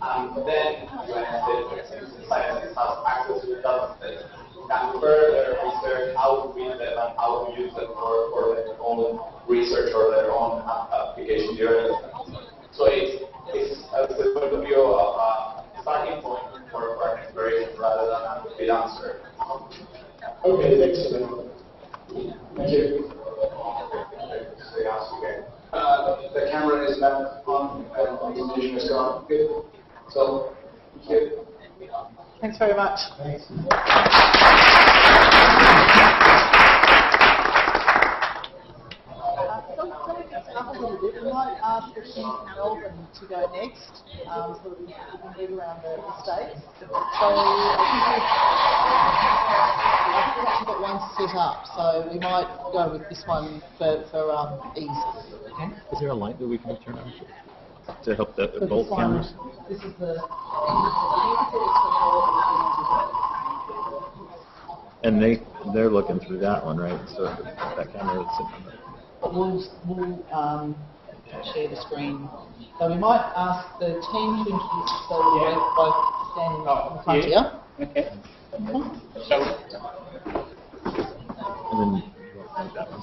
And then when the scientists have access to the data set, can further research how to read them and how to use them for their own research or their own application development. So it's the point of view of a starting point for an exploration rather than a complete answer. Okay, excellent. Thank you. The camera is back on, and the presentation is gone. Good. So, thank you. Thanks very much. Thanks. We might ask the team from Melbourne to go next, so that we can move around the states. So I think we've actually got one set up, so we might go with this one for ease. Is there a light that we can turn on to help So both this one, cameras? this is the. And they they're looking through that one, right? So that camera is sitting on the... But we'll share the screen. So we might ask the team to introduce themselves by standing up in front here. Okay. So, and then you won't find that one.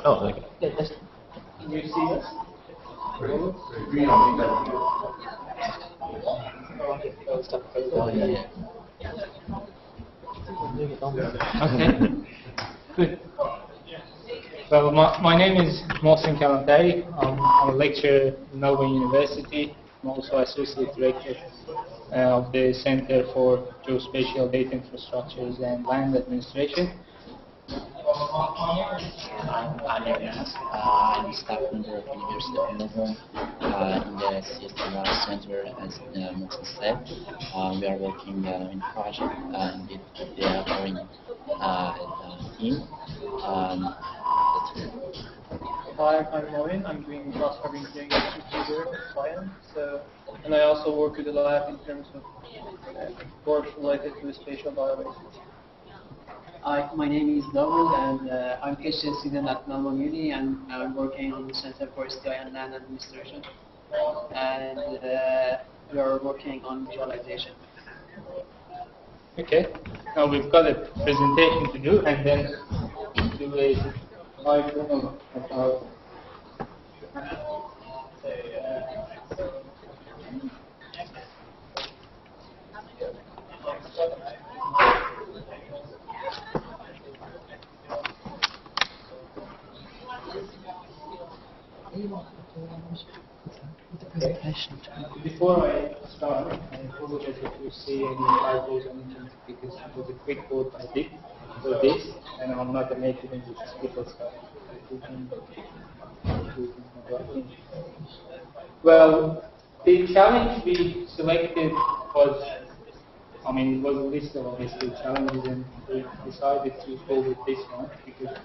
Oh, okay. Yeah, Can you see us? Okay. Good. Well, my name is Mohsin Kalantari. I'm a lecturer at Melbourne University. I'm also Associate Director of the Center for Geospatial Data Infrastructures and Land Administration. I'm Ernest. I'm a staff member of University of Melbourne in the CSTR Center, as Mohsin said. We are working in project and they are growing team. That's it. Hi, I'm Moin. I'm doing cross-cutting engineering here at Fran. And I also work with the lab in terms of work related to spatial databases. Hi, my name is Dawood, and I'm PhD student at Melbourne Uni, and I'm working on the Center for STI and Land Administration. And we are working on visualization. Okay. Now we've got a presentation to do, and then do a live demo of our. Before I start, I apologize if you see any typos or anything, because it was a quick code I did for this, and I'm not a native English speaker, so well, the challenge we selected was, it was a list of obviously challenges, and we decided to go with this one because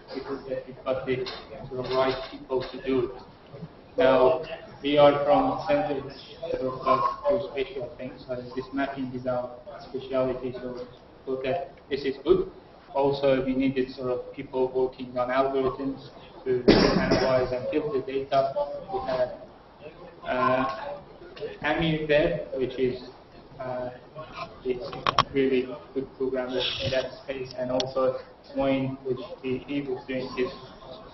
that we've got the sort of right people to do it. Now, we are from a center which sort of does geospatial things, so this mapping is our speciality, so that this is good. Also, we needed sort of people working on algorithms to analyze and filter data. We had Amir there, which is really good programmer in that space, and also Wayne, which he was doing his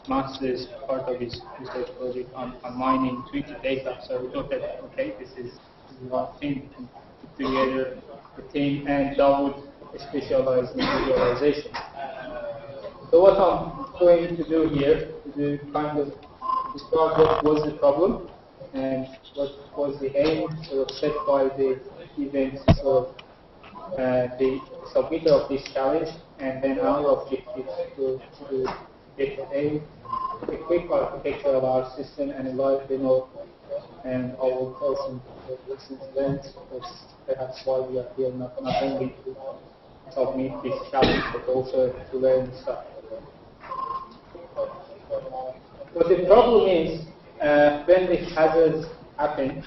master's part of his research project on mining Twitter data. So we thought that, okay, this is one thing we can put together a team, and that would specialize in visualization. So what I'm going to do here, to kind of describe what was the problem and what was the aim sort of set by the event, sort of the submitter of this challenge, and then our objective to get the aim, a quick architecture of our system, and a live demo, and I will tell some lessons learned. That's perhaps why we are here, not only to submit this challenge, but also to learn stuff. But the problem is, when the hazards happen,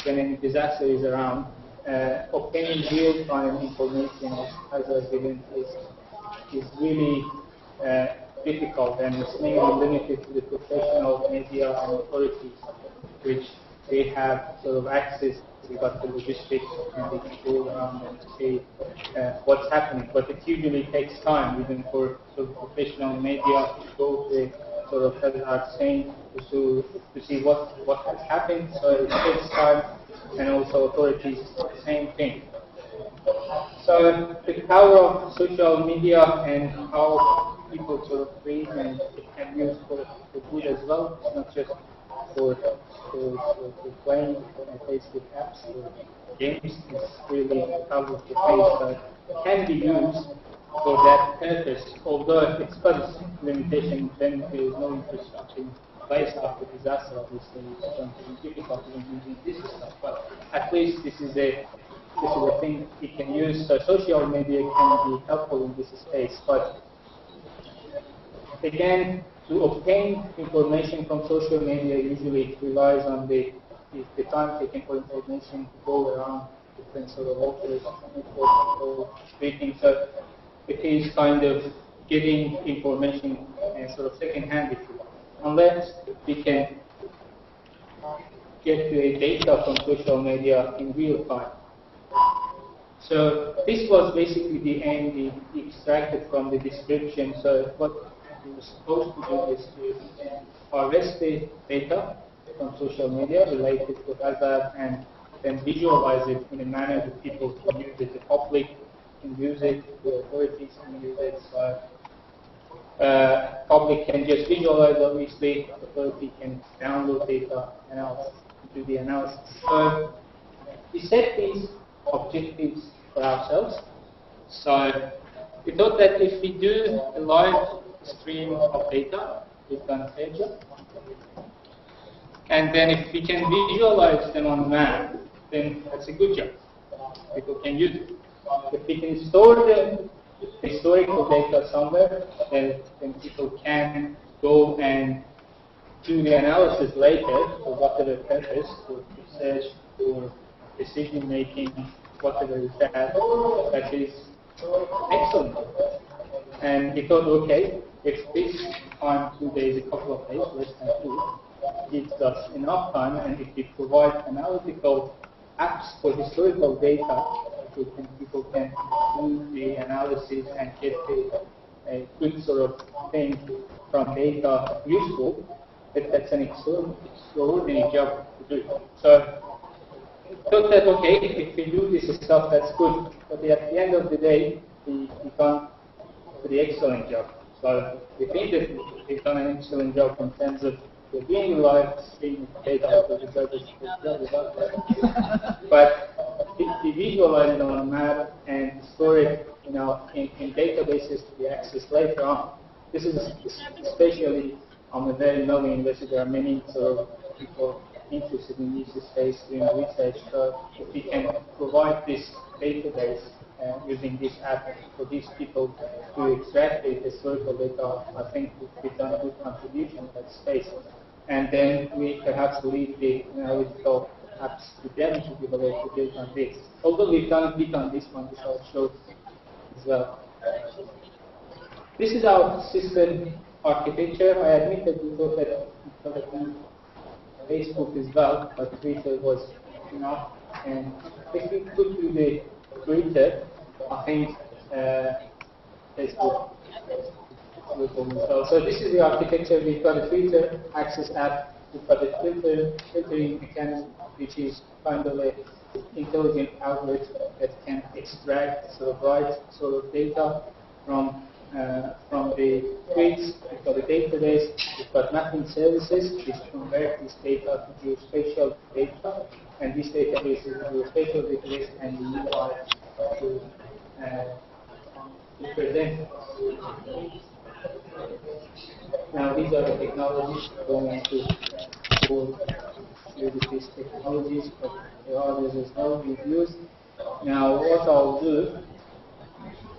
when a disaster is around, obtaining real-time information of hazard event is really difficult, and it's mainly limited to the professional media and authorities, which they have sort of access. We got the logistics, and they can go around and see what's happening. But it usually takes time, even for sort of professional media to go to sort of hazard scene to see what has happened. So it takes time, and also authorities, the same thing. So the power of social media and how people sort of read and it can use for good as well. It's not just for playing Facebook apps or games. It's really powerful thing that can be used for that purpose. Although it's got its limitation when there is no infrastructure in place after disaster. Obviously, it's going to be difficult even using this stuff. But at least this is a thing it can use. So social media can be helpful in this space. But again, to obtain information from social media usually relies on the time taken for information to go around different sort of authors, people speaking. So it is kind of getting information sort of second-hand, if you want, unless we can get the data from social media in real time. So this was basically the aim we extracted from the description. So what we were supposed to do is to harvest the data from social media related to hazard and then visualize it in a manner that people can use it, the public can use it, the authorities can use it. So public can just visualize, obviously, authority can download data and do the analysis. So we set these objectives for ourselves. So we thought that if we do a live stream of data, we've done a fair job. And then if we can visualize them on the map, then that's a good job. People can use it. If we can store the historical data somewhere, then people can go and do the analysis later for whatever purpose, for research, for decision making, whatever is that is excellent. And we thought, okay, if this time, 2 days, a couple of days, less than 2, gives us enough time, and if we provide analytical apps for historical data, people can do the analysis and get a good sort of thing from data useful, that's an extraordinary job to do. So thought that, okay, if we do this stuff, that's good. But at the end of the day, we can't do the excellent job. So we think that we've done an excellent job in terms of being live streaming data for the service. But if we visualize it on a map and store it, in databases to be accessed later on, this is especially on a very low university. There are many sort of people interested in this space doing research. So if we can provide this database using this app for these people to extract the historical data, I think we've done a good contribution in that space. And then we perhaps leave the analytical apps to them to develop based on this. Although we've done a bit on this one, which I'll show as well. This is our system architecture. I admit that we thought that Facebook as well, but Twitter was enough. And if we could do the Twitter, I think Facebook will go as well. So this is the architecture. We've got a Twitter Access app. We've got a filtering mechanism, which is kind of an intelligent algorithm that can extract sort of right sort of data from the tweets. We've got a database. We've got mapping services which convert this data to geospatial data, and this database is a geospatial database, and we use to present. Now these are the technologies going to go through these technologies, but there are others as well we've used. Now what I'll do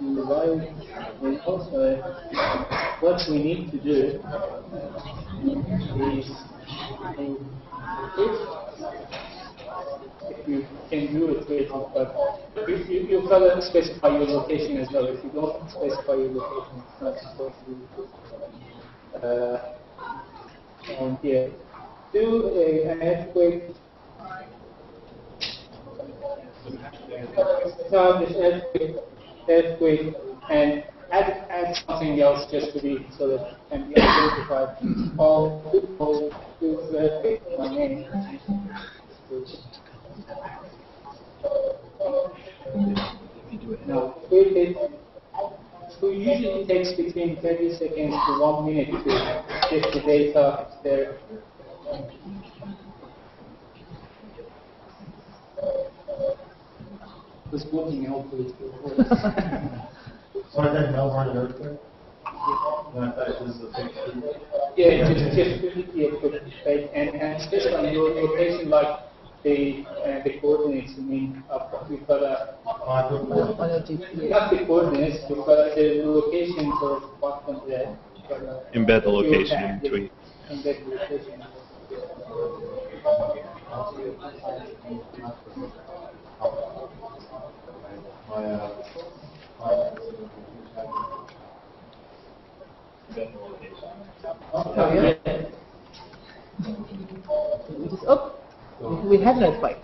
is also what we need to do is if you can do it, but you've got to specify your location as well. If you don't specify your location, it's not supposed to be. And here, do an earthquake. No, this earthquake, and add something else just to be sort of can be identified. All earthquake. My name. Now, it usually takes between 30 seconds to 1 minute to get the data there. It's working, hopefully it will work. So I think Melbourne earthquake? And I thought it was a big Yeah, just really a quick fake, and especially on your location, like the coordinates. I mean, we've got not the coordinates, we've got the location for bottom there. Embed the location in tweet. Embed the location. we had an earthquake.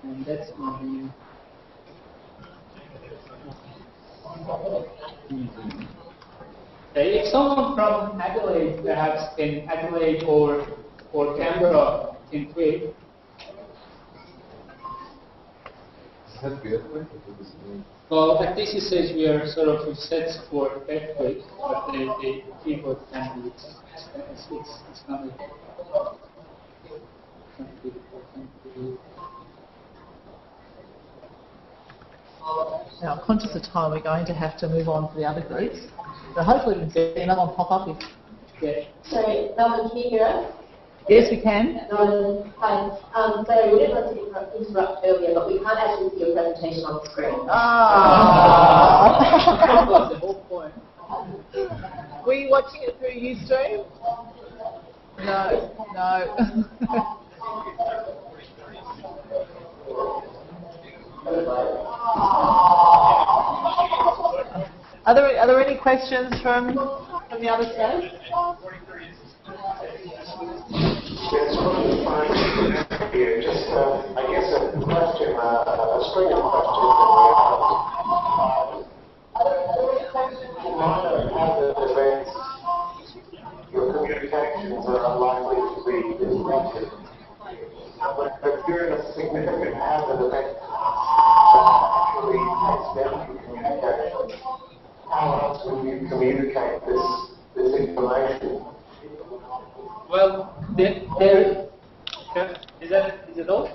And that's my... If someone from Adelaide, perhaps in Adelaide or Canberra can tweet. Well, at least it says we are sort of set for earthquake, but the keyboard can be it's not a Now, I'm conscious of time, we're going to have to move on to the other groups. So hopefully we can see another one pop up. Sorry, Melvin, can you hear us? Yes, we can. Hi. So we didn't want to interrupt earlier, but we can't actually see your presentation on the screen. Ah. The whole point. Were you watching it through Ustream? No, no. Are there any questions from the other side? Yes, here. Just, I guess a question, a string of questions that we have. Other events, your communications are unlikely to be disrupted. But if you're in a significant hazard event that actually takes down your communication, how else would you communicate this information? Well, is it all?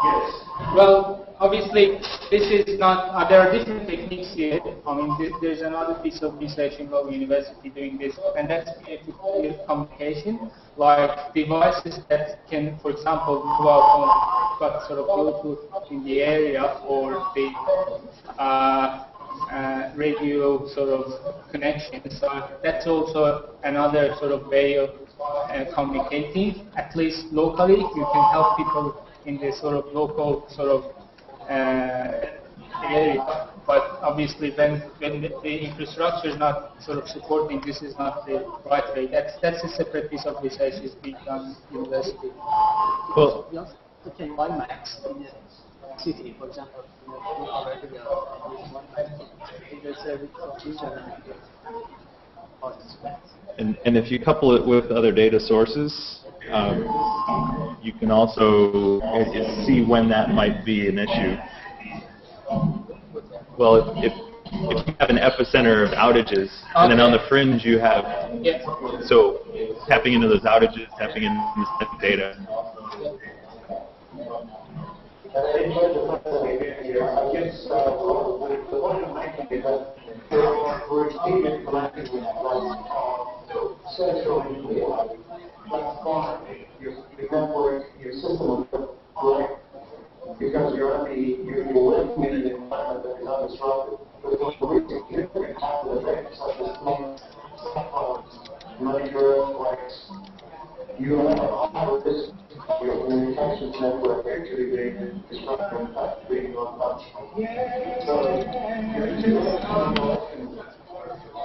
Yes. Well, obviously, this is not. There are different techniques here. I mean, there's another piece of research in Global University doing this, and that's effective communication, like devices that can, for example, go out on got sort of Bluetooth in the area, or the radio sort of connection. So that's also another sort of way of communicating, at least locally. You can help people in the sort of local sort of area. But obviously when the infrastructure is not sort of supporting, this is not the right way. That's a separate piece of research is being done in university. Well, Okay, WiMAX in the city, for example, we already the service of user participants. and if you couple it with other data sources, you can also see when that might be an issue. Well, if you have an epicenter of outages, and then on the fringe you have, so tapping into those outages, tapping into this data. I guess the point I'm making is that we're extremely connected with social media. That's fine. Your network, your system will work because you're living in an environment that is undisrupted. But when we significant positive effects such as major earthquakes, you have a higher risk of your communications network actually being disrupted and being non-functional. So your two options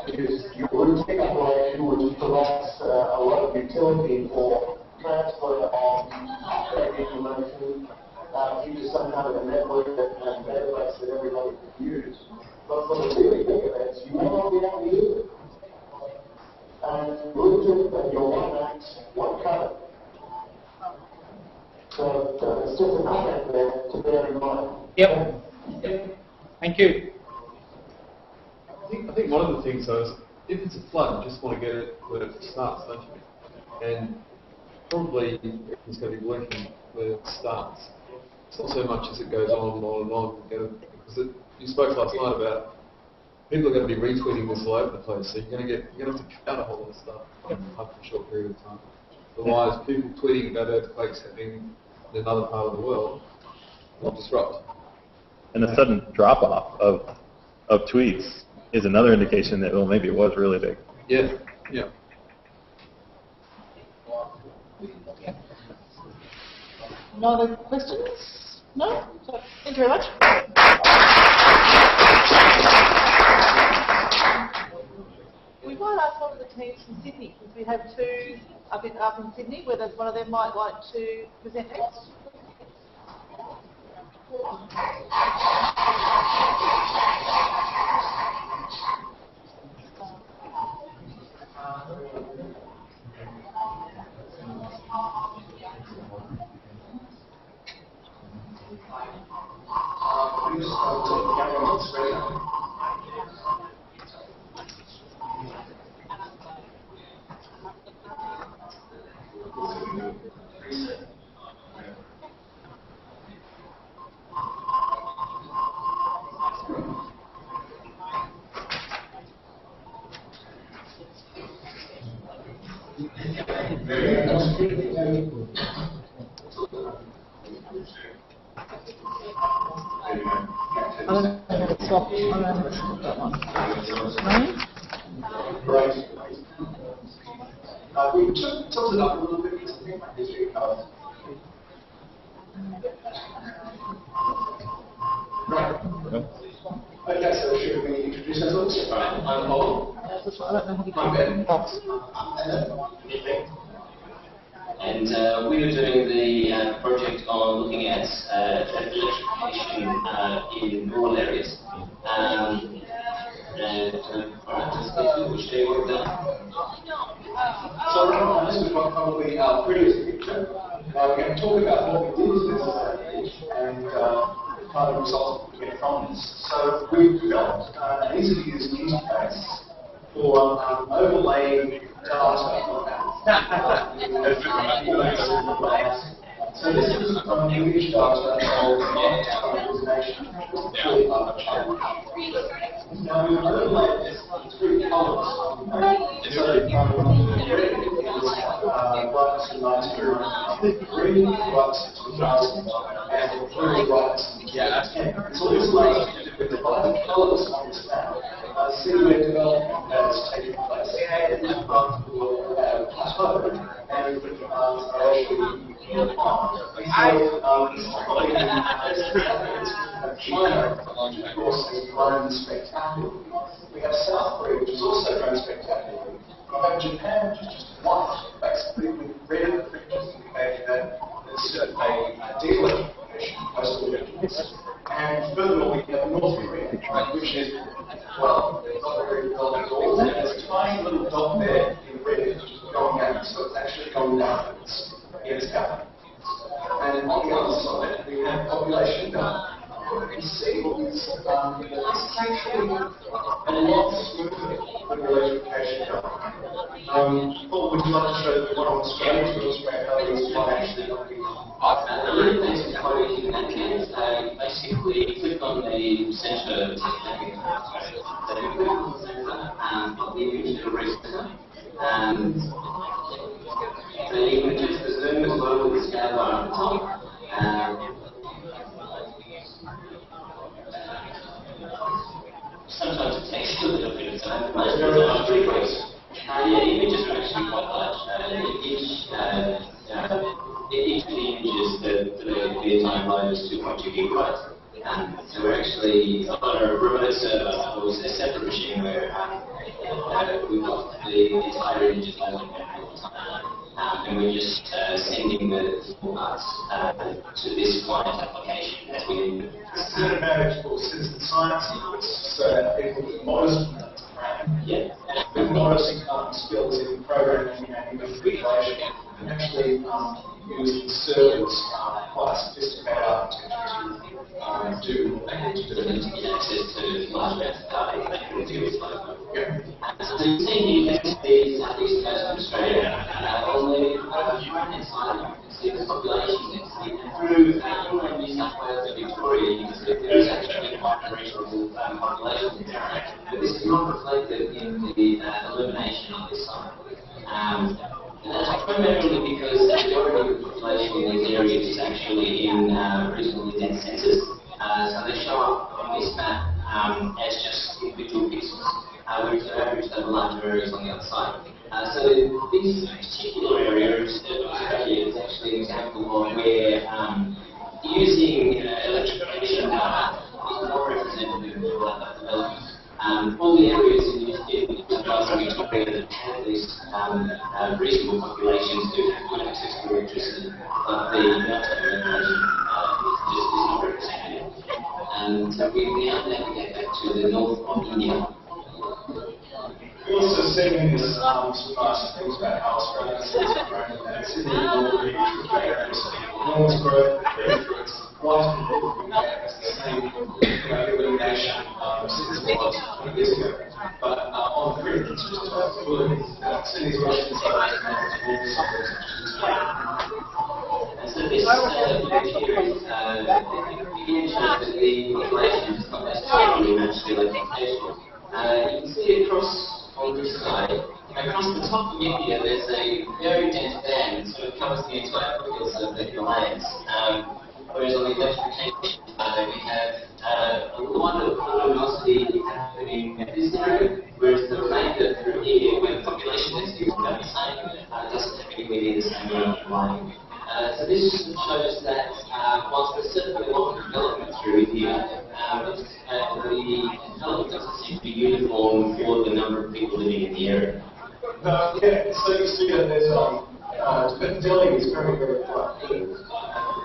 is your routing operation, which provides a lot of utility for transfer of information into some kind of a network and database that everybody can use. But for the really big events, you may not be able to use it. And Bluetooth and your WiMAX won't cut it. So it's just a comment there to bear in mind. Yep. Thank you. I think one of the things though is if it's a flood, you just want to get it where it starts, don't you? And probably it's going to be working where it starts. It's not so much as it goes on and on and on. Because you spoke last night about people are going to be retweeting this all over the place, so you're going to have to cut out a whole lot of stuff in a short period of time. Otherwise, people tweeting about earthquakes happening in another part of the world will disrupt. And the sudden drop-off of tweets is another indication that, well, maybe it was really big. Yeah, yeah. No other questions? No? So, thank you very much. we might ask one of the teams from Sydney, because we have two up in Sydney, whether one of them might like to present next. We tilted it up a little bit because I think my history covers. Right. Okay, so should we introduce ourselves? Right. I'm Paul. I'm Ben. And we were doing the project on looking at electrification in rural areas. Which day we've done. So this is probably our previous picture. We're going to talk about what we did as and kind of results we get from this. So we've developed an easy-to-use interface for overlaying data. So this is image data of hallucination. Now we overlay this on three colours. So red is brightness in 1990, green brightness in 2000, and blue brightness in 2010. So this allows us to divide the colours on this map. See where development has taken place. We have plateaued and are actually China, of course, has grown spectacularly. We have South Korea, which has also grown spectacularly. We have Japan, which is just white, basically, with red pictures indicating that it's a de-electrification, post-electrification. And furthermore, we have North Korea, which is, well, not very developed at all. There's a tiny little dot there in red, which is going out, so it's actually going downwards in its government. And on the other side, we have population data. You can see this is actually a lot smoother than electrification data. Paul, would you like to show the one on the screen to illustrate how this might actually not be? The really basic coding in that case, basically click on the center plug the image to the center. And you can adjust the zoom as well with the scale bar at the top. Sometimes it takes a little bit of time, but most of the time, images are actually quite large. Each of the images, the entire load is 2.2 gigabytes. So we're actually on a remote server, or a separate machine where we've got the entire images loaded all the time. And we're just sending the parts to this client application as we need them. This is an advantage for citizen science so that people with modest with modest skills in programming and manipulation can actually use the servers quite sophisticated architecture to do what they need to do. Access to large amounts of data they can do with local. So you see here the southeast coast of Australia, on the right-hand side you can see the population density. Through New South Wales and Victoria you can see there is actually quite a regional population there. But this is not reflected in the illumination on this side. And that's primarily because the majority of the population in these areas is actually in reasonably dense centres. So they show up on this map as just individual pixels, whereas they're averaged over larger areas on the other side. So this particular area of Australia is actually an example of where using electrification data is more representative of development. All the areas in South Victoria that have these reasonable populations do have good access to electricity, but the location just is not representative. And so we now navigate back to the north of India. We're also seeing this some nice things about how Australia is growing, and Sydney will be enormous growth, through its quite has the same illumination since it was 20 years ago. But on the grid, it's just good. Sydney's Western side is now towards suburbs, which is great. And so this here is again shows that the population is not necessarily matched to electrification. You can see across on this side, across the top of India, there's a very dense band, so it covers the entire foothills of the Himalayas. Whereas on the electrification side, we have a lot of luminosity happening at this area, whereas the remainder through here, where the population density is about the same, doesn't have anywhere near the same amount of lighting. So this shows that whilst there's certainly a lot of development through here, the development doesn't seem to be uniform for the number of people living in the area. Yeah, so you see that there's Delhi is very, very quite good.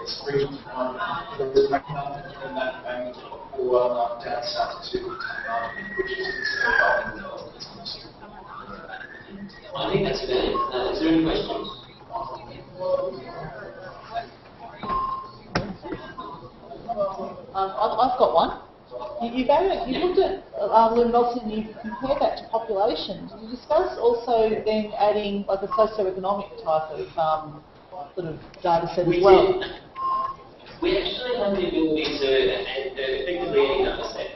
It's region one, there is nothing in that bank or down south to which is I think that's fair. Is there any questions? I've got one. You looked at luminosity and you compared that to population. Did you discuss also then adding like a socioeconomic type of sort of data set as well? We actually have the ability to add effectively any data set.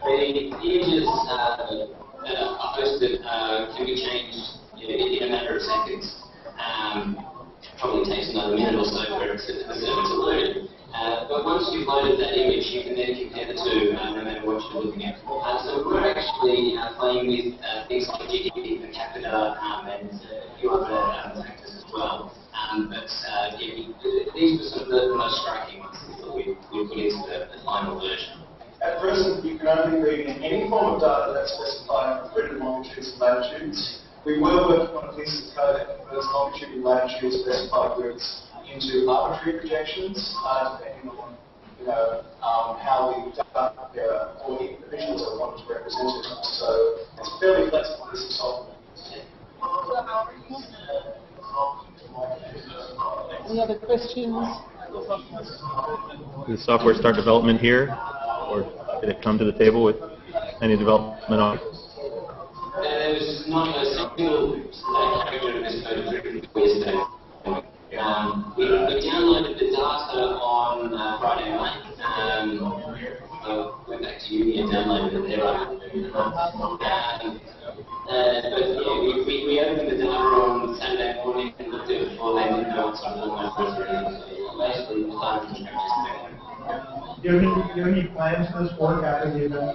The images are posted can be changed in a matter of seconds. Probably takes another minute or so for the server to load. But once you've loaded that image, you can then compare the two, no matter what you're looking at. So we're actually playing with things like GDP per capita and a few other factors as well. But these were sort of the most striking ones that we put into the final version. At present, you can only read any form of data that's specified in grid longitudes and latitudes. We were working on a piece of code that converts longitude and latitude specified grids into arbitrary projections, depending on how the data or the visuals are wanted to represent it. So it's fairly flexible piece of software. Any other questions? Did the software start development here, or did it come to the table with any development on it? There was not a single character in this code written yesterday. We downloaded the data on Friday night. Went back to uni and downloaded it there. But yeah, we opened the data on Saturday morning and looked at it before then, didn't know what sort of almost was ready. Basically, the data was Do you have any plans for this work after the event?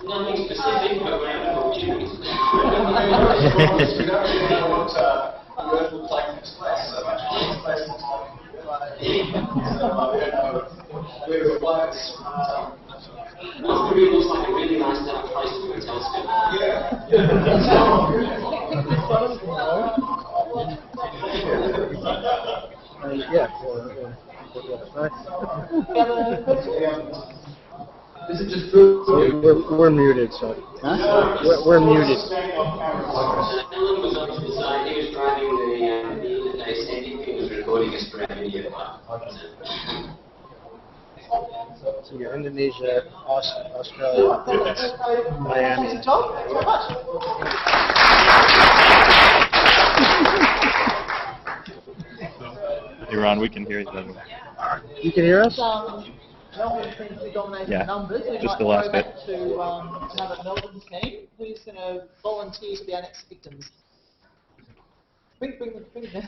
Nothing specific, but we're having opportunities. We don't really know what the Earth looks like in this place so much. This place looks like so we don't know where it lies. North Korea looks like a really nice place to put a telescope. Is it just we're muted, so we're muted. Alan was up to the side. He was driving the interface, and he was recording his brand video file. So you're Indonesia, Australia, Miami. John, thanks very much. Hey Ron, we can hear you. You can hear us? Melbourne seems to be dominating Yeah, numbers. We just might the last go bit. back to another Melbourne team. Who's going to volunteer to be our next victims? Bring them.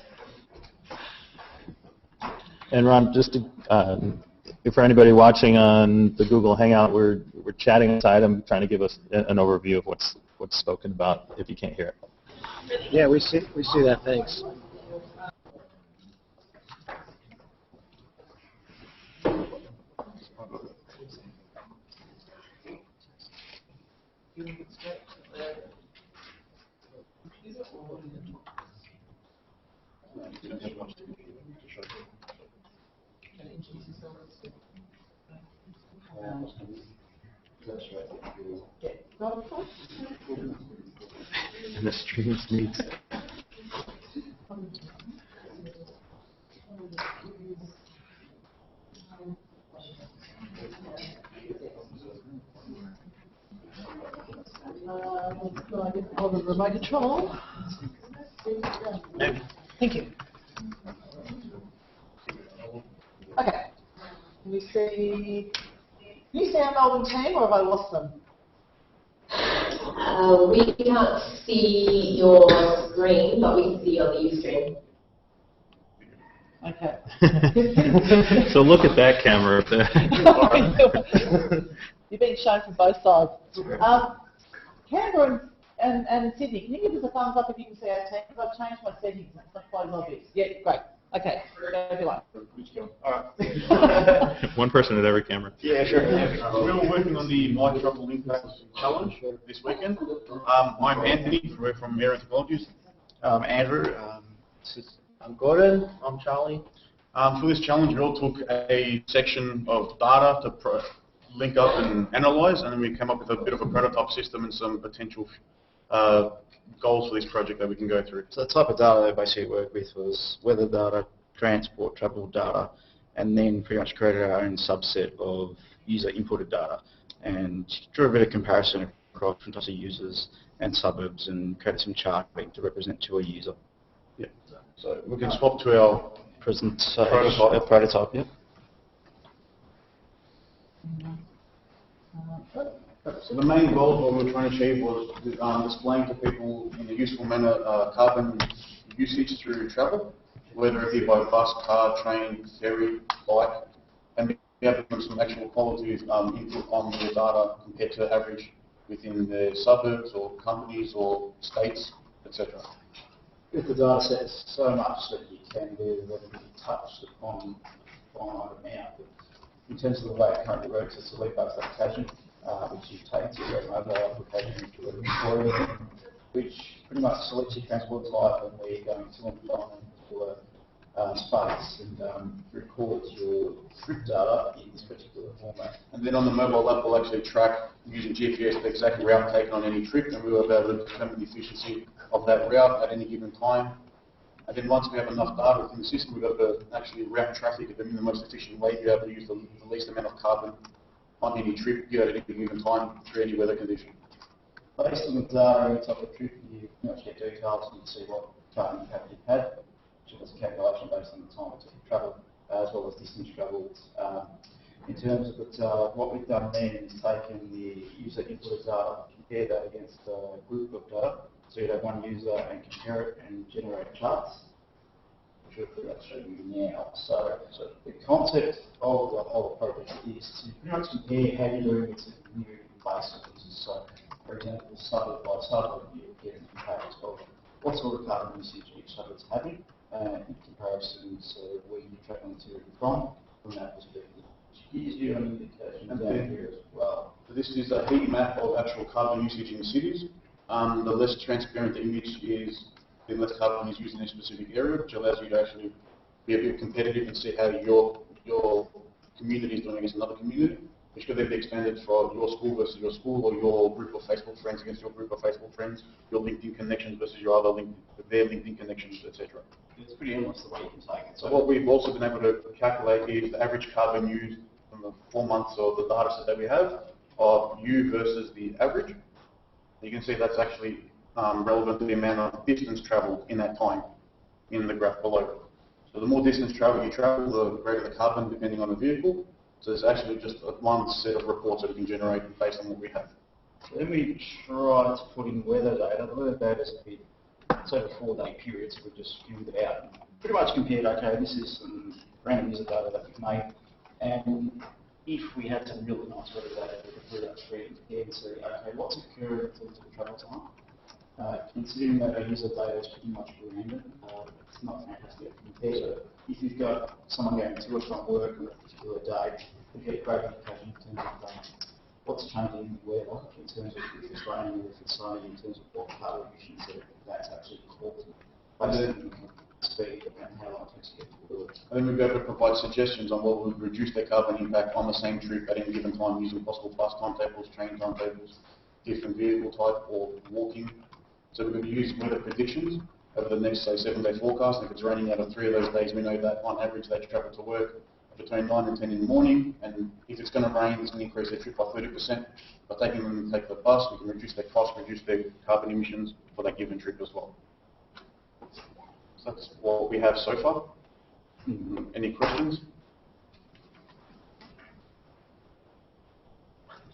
And Ron, just to, for anybody watching on the Google Hangout, we're chatting inside. I'm trying to give us an overview of what's spoken about if you can't hear it. Yeah, we see that. Thanks. And the streams needs. On the remote control. Thank you. Okay. Can you see? Can you see our Melbourne team, or have I lost them? We can't see your screen, but we can see on the Ustream. Okay. So look at that camera up there. You're being shown from both sides. Canberra and Sydney, can you give us a thumbs up if you can see our team? Because I've changed my settings. It's not quite as obvious. Yeah, great. Okay. Go be like. Alright. One person at every camera. Yeah, sure. We were working on the My Trouble Impact Challenge this weekend. I'm Anthony from Air Technologies. Andrew. I'm Gordon. I'm Charlie. For this challenge, we all took a section of data to link up and analyze, and then we came up with a bit of a prototype system and some potential goals for this project that we can go through. So the type of data they basically worked with was weather data, transport, travel data, and then pretty much created our own subset of user inputted data and drew a bit of comparison across different types of users and suburbs and created some charting to represent to a user. Yeah. So we can swap to our prototype. Yep. So the main goal of what we were trying to achieve was displaying to people in a useful manner carbon usage through travel, whether it be by bus, car, train, ferry, bike, and be able to give some actual quality input on the data compared to the average within the suburbs or companies or states, etc. With the data set, there's so much that you can do that can be touched upon now. But in terms of the way it currently works, it's a web-based application, which you take to your mobile application, which pretty much selects your transport type and where you're going to and from and space and records your trip data in this particular format. And then on the mobile app, we'll actually track using GPS the exact route taken on any trip, and we'll be able to determine the efficiency of that route at any given time. And then once we have enough data within the system, we've got to actually route traffic in the most efficient way, be able to use the least amount of carbon on any trip at any given time through any weather condition. Based on the data and type of trip, you can actually get details and see what carbon impact you've had, which is a calculation based on the time it took to travel, as well as distance travelled. In terms of what we've done then is taken the user input data, compare that against a group of data. So you'd have one user and compare it and generate charts, which we'll pretty much show you now. So the concept of the whole project is to pretty much compare how you're doing with a community based on users. So, for example, suburb by suburb, you get an impact of what sort of carbon usage each suburb's having in comparison to where you're travelling to and from that perspective. Gives you an indication down here as well. So this is a heat map of actual carbon usage in cities. The less transparent the image is, the less carbon is used in a specific area, which allows you to actually be a bit competitive and see how your community is doing against another community, which could then be expanded for your school versus your school, or your group of Facebook friends against your group of Facebook friends, your LinkedIn connections versus your other their LinkedIn connections, etc. It's pretty endless the way you can take it. So what we've also been able to calculate is the average carbon used from the 4 months of the data set that we have of you versus the average. You can see that's actually relevant to the amount of distance travelled in that time in the graph below. So the more distance travel you travel, the greater the carbon depending on the vehicle. So it's actually just one set of reports that we can generate based on what we have. So then we try to put in weather data. The weather data is a bit, it's over a 4-day period, so we just filled it out. Pretty much compared, okay, this is some random user data that we've made. And if we had some really nice weather data, we could put it up straight and compare and say, okay, what's occurred in terms of travel time? Considering that our user data is pretty much random, it's not fantastic to compare. So if you've got someone going to or from work on a particular day, you get a great indication in terms of what's changing in the weather in terms of if it's raining or if it's sunny, in terms of what carbon emissions that's actually causing, based on speed and how long it takes to get to work. I think we'll be able to provide suggestions on what would reduce their carbon impact on the same trip at any given time using possible bus timetables, train timetables, different vehicle type or walking. So we're going to use weather predictions over the next, say, 7-day forecast. And if it's raining out of 3 of those days, we know that on average they travel to work between 9 and 10 in the morning. And if it's going to rain, it's going to increase their trip by 30%. By taking them to take the bus, we can reduce their cost, reduce their carbon emissions for that given trip as well. So that's what we have so far. Any questions?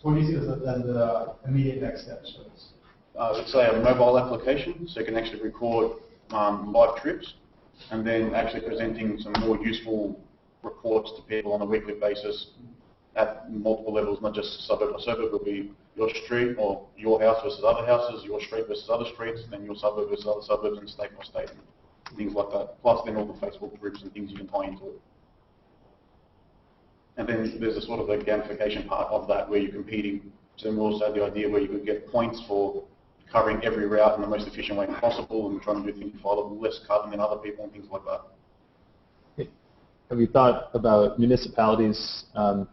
What do you see as the immediate next steps for this? It's a mobile application, so you can actually record live trips and then actually presenting some more useful reports to people on a weekly basis at multiple levels, not just suburb or suburb. It will be your street or your house versus other houses, your street versus other streets, then your suburb versus other suburbs, and state by state, and things like that. Plus then all the Facebook groups and things you can tie into it. And then there's a sort of a gamification part of that where you're competing. So then we also had the idea where you could get points for covering every route in the most efficient way possible, and we're trying to do things for less carbon than other people and things like that. Have you thought about municipalities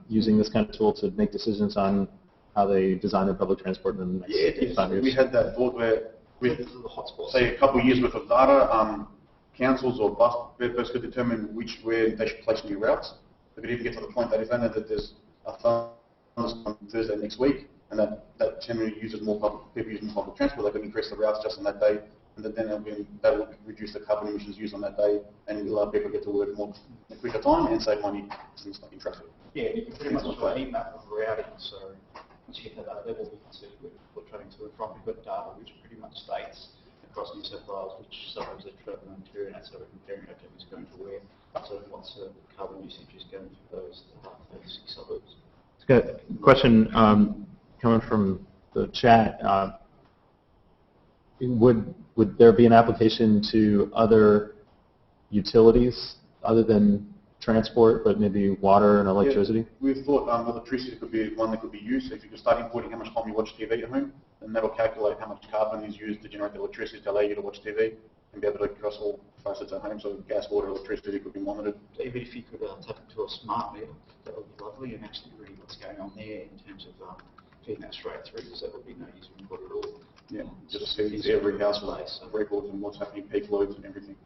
using this kind of tool to make decisions on how they design their public transport in the next 5 years? We had that thought where, with, say, a couple of years worth of data, councils or bus depots could determine where they should place new routes. We could even get to the point that if they know that there's a thunderstorm on Thursday next week, and that generally uses more people using public transport, they could increase the routes just on that day, and then that will reduce the carbon emissions used on that day, and allow people to get to work more in a quicker time and save money in traffic. Yeah, you can pretty much do a heat map of routing, so once you get to that level, we can see what travelling to and from. We've got data which pretty much states across New South Wales which suburbs they're travelling to, and that's how we're comparing how traffic's going to where. So what's the carbon usage is going to those 6 suburbs. It's got a question coming from the chat. Would there be an application to other utilities other than transport, but maybe water and electricity? Yeah, we've thought electricity could be one that could be used. So if you could start importing how much time you watch TV at home, then that'll calculate how much carbon is used to generate the electricity to allow you to watch TV and be able to cross all facets at home. So gas, water, electricity could be monitored. Even if you could tap into a smart meter, that would be lovely, and actually read what's going on there in terms of feeding that straight through, because that would be no use input at all. Yeah, just see every household records and what's happening, peak loads and everything.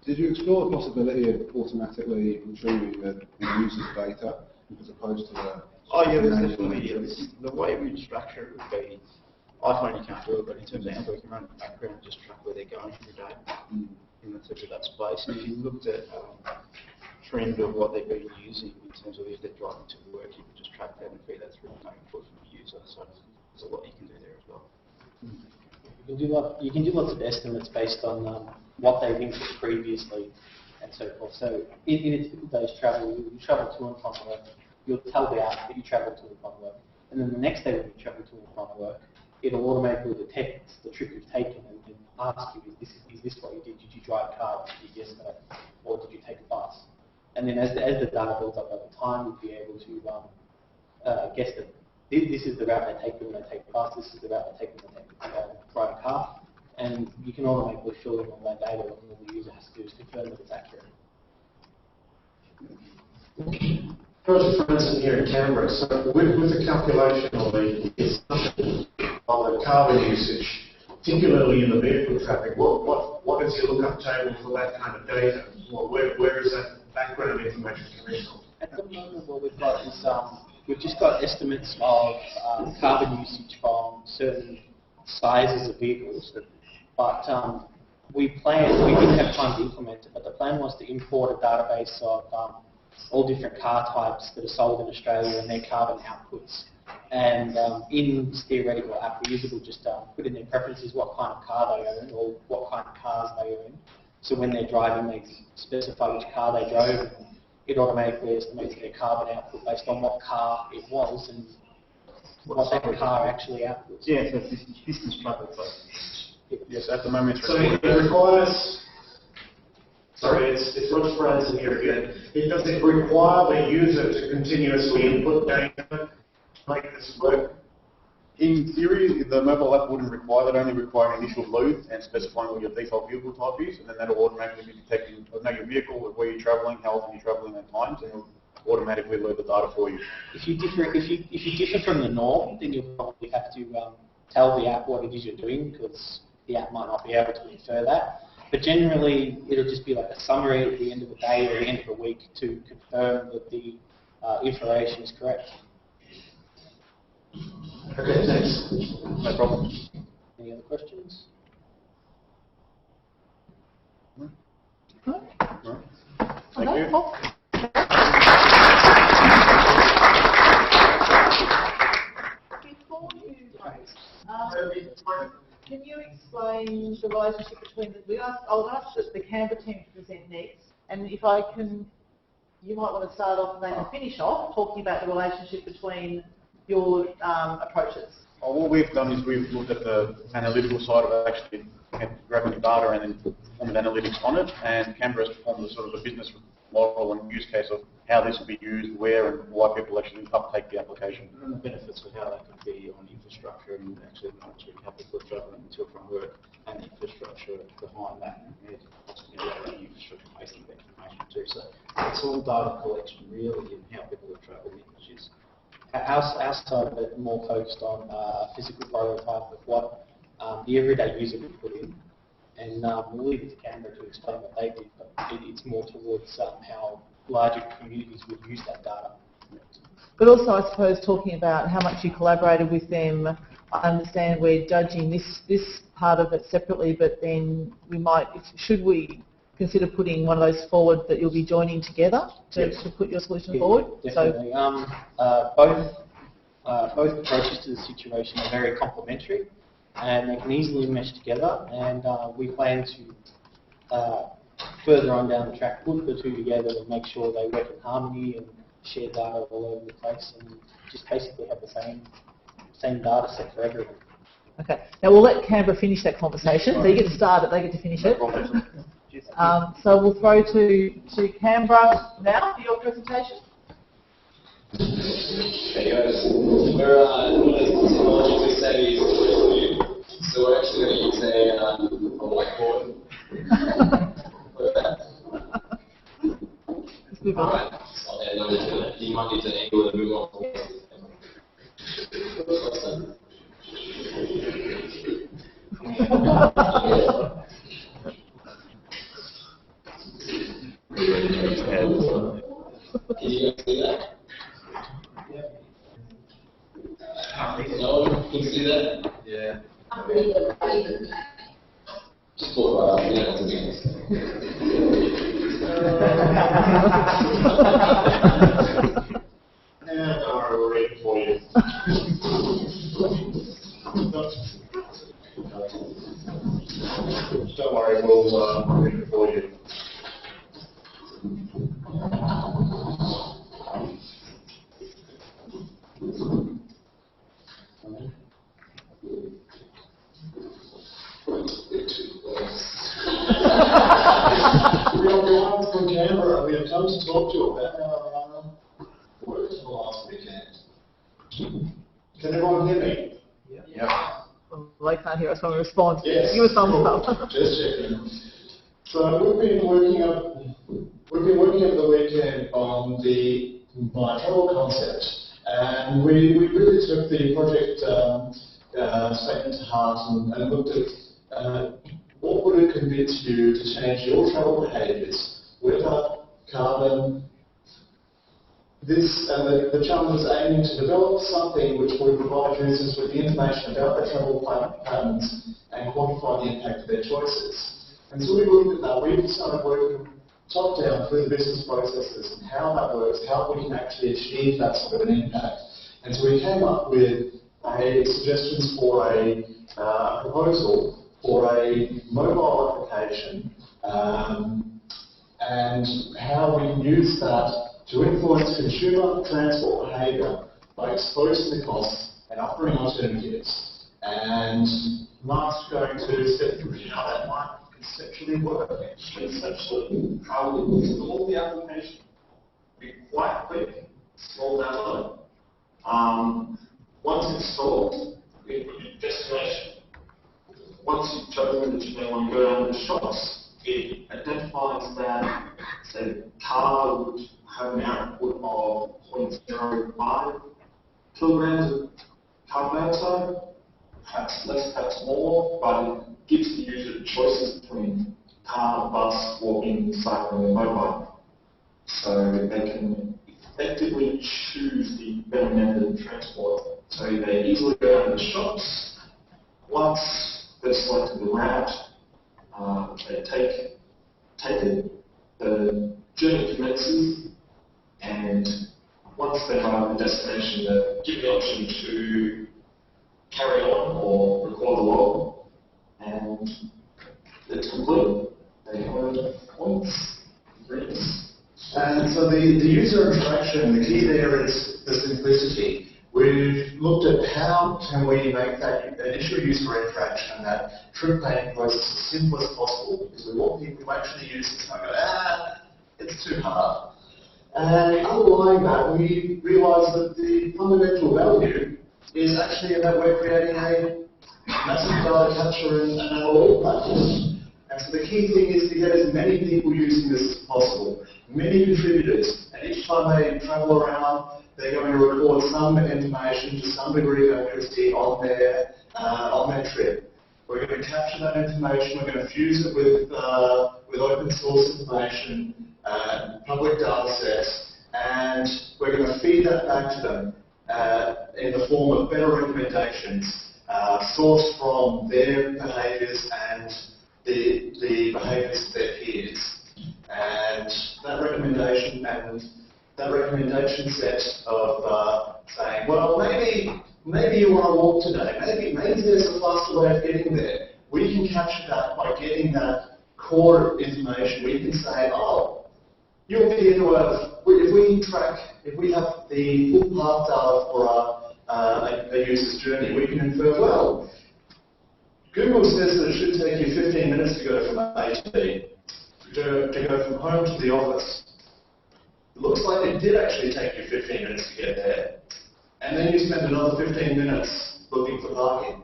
Did you explore the possibility of automatically retrieving the user's data as opposed to the... Oh yeah, there's definitely, the way we structure it would be, iPhone you can't do it, but in terms of Android, you can run it in the background and just track where they're going every day in that space. And if you looked at trend of what they've been using in terms of if they're driving to work, you can just track that and feed that through no input from the user. So there's a lot you can do there as well. You can do lots of estimates based on what they've input previously and so forth. So in a typical day's travel, you travel to and from work, you'll tell the app that you travel to and from work. And then the next day when you travel to and from work, it'll automatically detect the trip you've taken and ask you, is this what you did? Did you drive a car yesterday? Or did you take a bus? And then as the data builds up over time, you'll be able to guess that this is the route they take when they take a bus, this is the route they take when they drive a car. And you can automatically fill in all that data, and all the user has to do is confirm that it's accurate. First, for instance, here in Canberra, so with the calculation of the carbon usage, particularly in the vehicle traffic, what is your lookup table for that kind of data? Where is that background information coming from? At the moment, what we've got is we've just got estimates of carbon usage from certain sizes of vehicles, but we didn't have time to implement it, but the plan was to import a database of all different car types that are sold in Australia and their carbon outputs. And in this theoretical app, the user will just put in their preferences, what kind of car they own or what kind of cars they own. So when they're driving, they specify which car they drove, and it automatically estimates their carbon output based on what car it was and what that car actually outputs. Yeah, so it's distance travel. Yes, at the moment. So it requires. Sorry, it's Roger Franson here again. Does it require the user to continuously input data make this work. In theory, the mobile app wouldn't require that, only require initial load and specifying what your default vehicle type is, and then that'll automatically be detecting your vehicle, where you're travelling, how often you're travelling at times, and it'll automatically load the data for you. If you differ from the norm, then you'll probably have to tell the app what it is you're doing, because the app might not be able to infer that. But generally, it'll just be like a summary at the end of the day or the end of the week to confirm that the information is correct. Okay, thanks. No problem. Any other questions? No? Thank you. Before you vote, can you explain the relationship between I'll ask the Canberra team to present next, and if I can, you might want to start off and then finish off talking about the relationship between your approaches. What we've done is we've looked at the analytical side of actually grabbing the data and then performing analytics on it, and Canberra has performed a sort of a business model and use case of how this will be used, where, and why people actually uptake the application. And the benefits of how that could be on infrastructure and actually not just how people are travelling to and from work, and the infrastructure behind that, and possibly the infrastructure facing that information too. So it's all data collection really and how people are travelling, which is Our side of it more focused on a physical prototype of what the everyday user would put in, and we'll leave it to Canberra to explain what they did, but it's more towards how larger communities would use that data. But also, I suppose, talking about how much you collaborated with them. I understand we're judging this part of it separately, but then we might, should we consider putting one of those forward that you'll be joining together to put your solution forward? Definitely. Both approaches to the situation are very complementary, and they can easily mesh together, and we plan to further on down the track put the two together and make sure they work in harmony and share data all over the place, and just basically have the same data set for everyone. Okay. Now we'll let Canberra finish that conversation. So you get to start it, they get to finish it. So we'll throw to Canberra now for your presentation. Hey guys, we're technologically savvy, so we're actually going to use a whiteboard. Alright, and you might need to angle and move on. Can you guys see that? No one can see that? Yeah. Just pull it right up, you don't have to do this. Yeah, don't worry, we'll read it for you. Don't worry, we'll read it for you. From Canberra, we have come to talk to you about work for last weekend. Can everyone hear me? Yeah. They can't hear us when we respond. Yes. Give us thumbs up. Just checking. So we've been working over the weekend on the travel concept, and we really took the project statement to heart and looked at what would it convince you to change your travel behaviours, weather, carbon. The challenge is aiming to develop something which would provide users with the information about their travel patterns and quantify the impact of their choices. And so we looked at that. We started working top down through the business processes and how that works, how we can actually achieve that sort of an impact. And so we came up with suggestions for a proposal for a mobile application and how we can use that to influence consumer transport behaviour by exposing the costs and offering alternatives. And Mark's going to step through how that might conceptually work. Conceptually, how we install the application, be quite quick, small download, Once installed, destination. Once you've chosen that you want to go down to the shops, it identifies that the car would have an output of 0.05 kilograms of carbon dioxide, perhaps less, perhaps more, but it gives the user choices between car, bus, walking, cycling, and mobile. So they can effectively choose the better method of transport. So they easily go down to the shops. Once they've selected the route, they take it, the journey commences, and once they arrive at the destination, they're given the option to carry on or record a log, and it's complete. They earn points, drinks. And so the user interaction, the key there is the simplicity. We've looked at how can we make that initial user interaction and that trip planning process as simple as possible, because we want people to actually use this and go, it's too hard. And underlying that, we realise that the fundamental value is actually in that we're creating a massive data capture and analytical platform. And so the key thing is to get as many people using this as possible, many contributors, and each time they travel around, they're going to record some information to some degree of accuracy on their trip. We're going to capture that information, we're going to fuse it with open source information, public data sets, and we're going to feed that back to them in the form of better recommendations sourced from their behaviours and the behaviours of their peers. And that recommendation set of saying, well, maybe you want to walk today, maybe there's a faster way of getting there. We can capture that by getting that core information. We can say, oh, you'll be into if we have the full path data for a user's journey, we can infer, well, Google says that it should take you 15 minutes to go from A to B, to go from home to the office. It looks like it did actually take you 15 minutes to get there, and then you spend another 15 minutes looking for parking.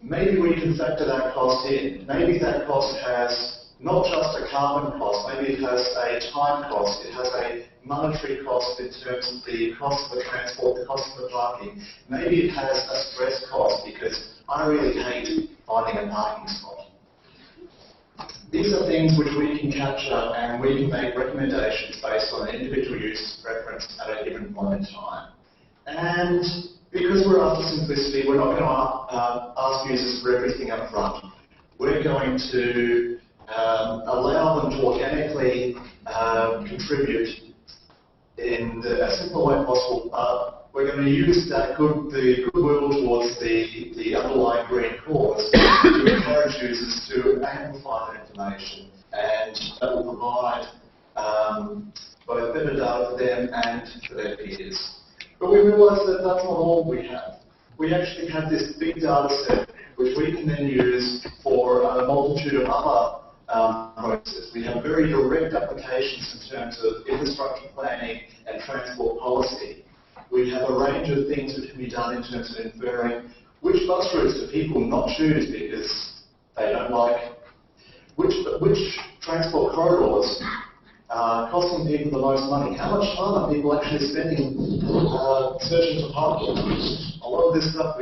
Maybe we can factor that cost in. Maybe that cost has not just a carbon cost, maybe it has a time cost, it has a monetary cost in terms of the cost of the transport, the cost of the parking. Maybe it has a stress cost because I really hate finding a parking spot. These are things which we can capture and we can make recommendations based on individual use preference at a given point in time. And because we're after simplicity, we're not going to ask users for everything up front. We're going to allow them to organically contribute in a simple way possible. We're going to use the goodwill towards the underlying green cause to encourage users to amplify that information, and that will provide both better data for them and for their peers. But we realise that that's not all we have. We actually have this big data set which we can then use for a multitude of other processes. We have very direct applications in terms of infrastructure planning and transport policy. We have a range of things that can be done in terms of inferring which bus routes do people not choose because they don't like, which transport corridors are costing people the most money. How much time are people actually spending searching for parking? A lot of this stuff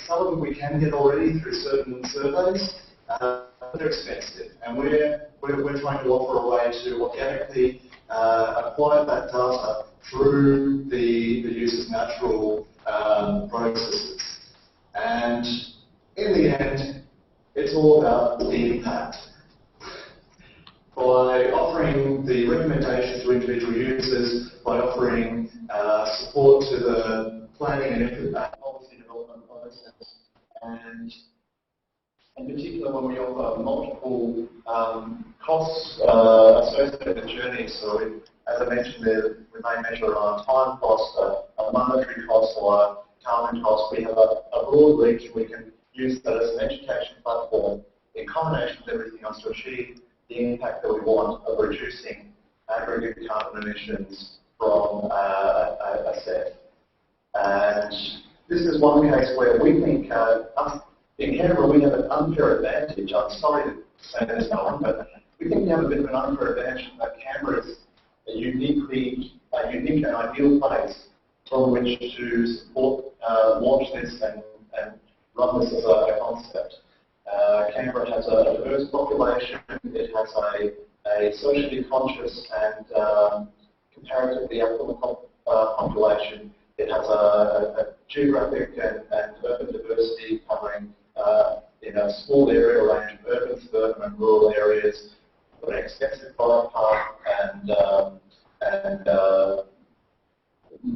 some of it we can get already through certain surveys. They're expensive, and we're trying to offer a way to organically acquire that data through the user's natural processes. And in the end, it's all about the impact. By offering the recommendation to individual users, by offering support to the planning and policy development process, and in particular when we offer multiple costs associated with journeys. So as I mentioned, we may measure on time cost, a monetary cost, or a carbon cost. We have a broad reach. We can use that as an education platform in combination with everything else to achieve the impact that we want of reducing aggregate carbon emissions from a set. And this is one case where we think in Canberra we have an unfair advantage. I'm sorry to say this, Alan, but we think we have a bit of an unfair advantage that Canberra is a unique and ideal place from which to support, launch this and run this as a concept. Canberra has a diverse population. It has a socially conscious and comparatively affluent population. It has a geographic and urban diversity covering in a small area range of urban, suburban and rural areas, with an extensive bike park and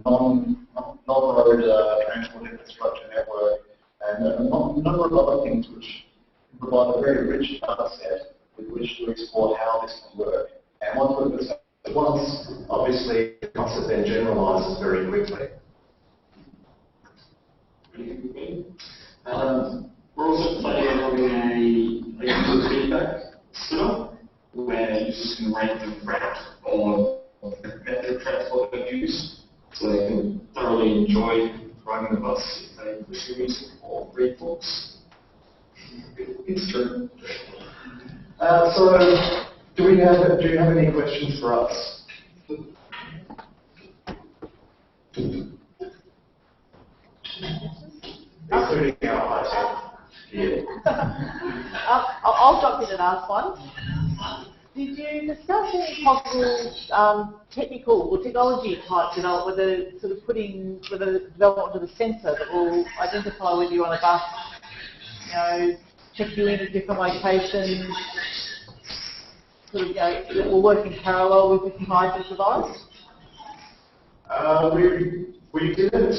non-road transport infrastructure network, and a number of other things which provide a very rich data set with which to explore how this can work. And once obviously the concept then generalizes very quickly. We're also planning on having a user feedback system where users can rate them out on the method of transport they use, so they can thoroughly enjoy riding the bus if they push music or read books. It's true. So, do you have any questions for us? Including our IT. I'll jump in and ask one. Did you discuss any possible technical or technology type development, whether sort of whether development of a sensor that will identify whether you're on a bus, check you in at different locations, sort of, that will work in parallel with this type of device? We didn't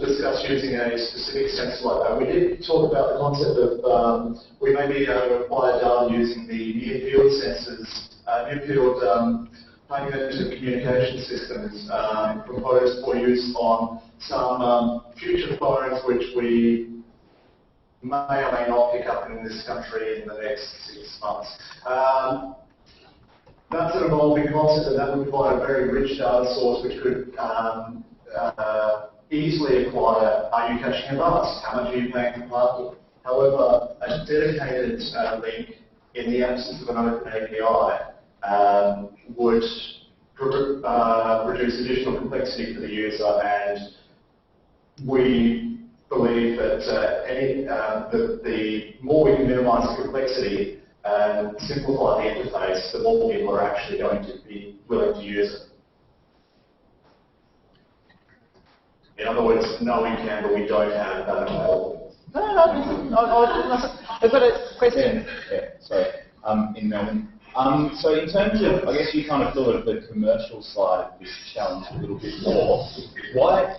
discuss using a specific sensor like that. We did talk about the concept of we may be able to acquire data using the near-field sensors, near-field high-energy communication systems proposed for use on some future phones which we may or may not pick up in this country in the next 6 months. That's an evolving concept, and that would provide a very rich data source which could easily acquire, are you catching a bus? How much are you paying for parking? However, a dedicated link in the absence of an open API would produce additional complexity for the user, and we believe that the more we can minimise the complexity and simplify the interface, the more people are actually going to be willing to use it. In other words, no, we can, but we don't have that available. I've got a question. Sorry, in Melbourne. So in terms of, I guess you kind of thought of the commercial side of this challenge a little bit more. Why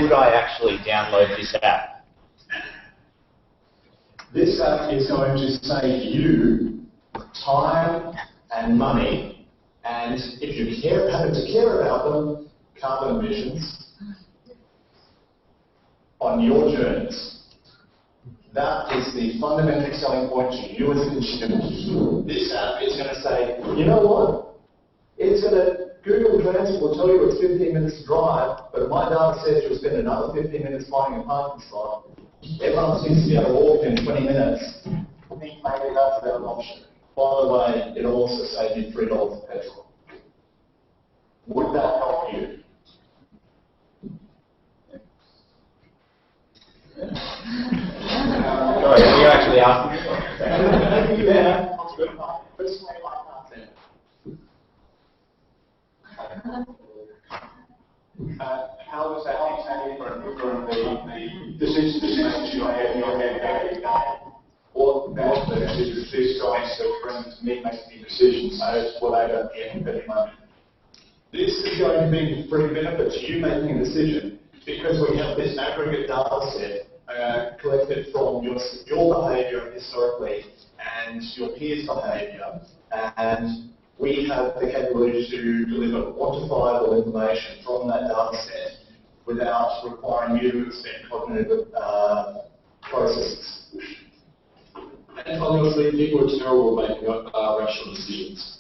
would I actually download this app? This app is going to save you time and money, and if you happen to care about them, carbon emissions on your journeys. That is the fundamental selling point to you as a consumer. This app is going to say, you know what? It's going to, Google Transit will tell you it's 15 minutes to drive, but my data says you'll spend another 15 minutes finding a parking spot. Everyone seems to be able to walk in 20 minutes. I think maybe that's an option. By the way, it'll also save you $3 of petrol. Would that help you? Sorry, are you actually asking me? Yeah. How does that change from the decisions that you make in your head? What benefit is this going to bring to me making decisions as what I don't get any money? This is going to be free benefit to you making a decision, because we have this aggregate data set collected from your behaviour historically and your peers' behaviour, and we have the capability to deliver quantifiable information from that data set without requiring you to extend cognitive processes. And obviously, people are terrible at making rational decisions.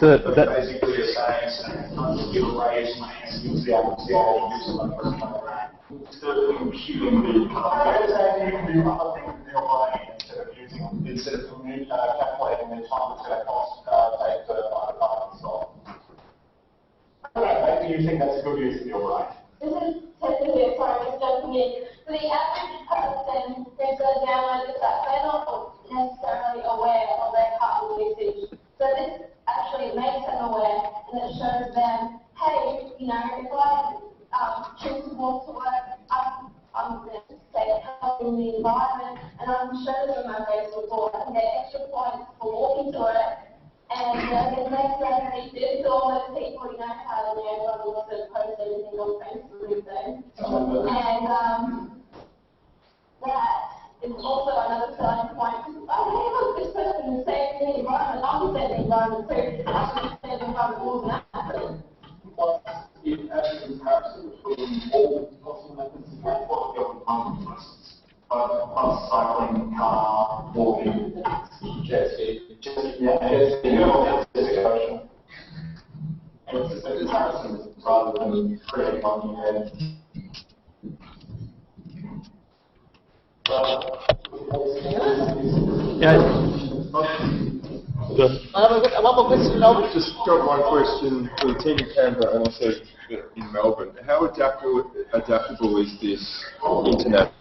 So But that, basically you're saying, you'll raise my hand, use the atmosphere, use the microphone. Instead of computing the you can do other things in your brain instead of calculating the time it's going to cost take to find a part and solve. Okay, do you think that's a good use of your brain? This is technically a sorry, it's jumping in. For the average person who's going to download this app, they're not necessarily aware of their carbon usage. So this actually makes them aware and it shows them, hey, you know, if I choose to walk to work, I'm going to stay helping the environment, and I'm showing them my race report. I can get extra points for walking to it. And it makes them reduce all those people, you know, how everyone wants to post everything on Facebook these days. And that is also another selling point. Oh, hey, look, this person is saving the environment. I'm saving the environment too. I should save the environment more than that. In comparison between all possible methods of transport, you have consequences. Bus, cycling, car, walking, jet ski, discussion. And it's just a comparison rather than creating on your head. One more question, I've just got one question for the team in Canberra and also in Melbourne. How adaptable is this internet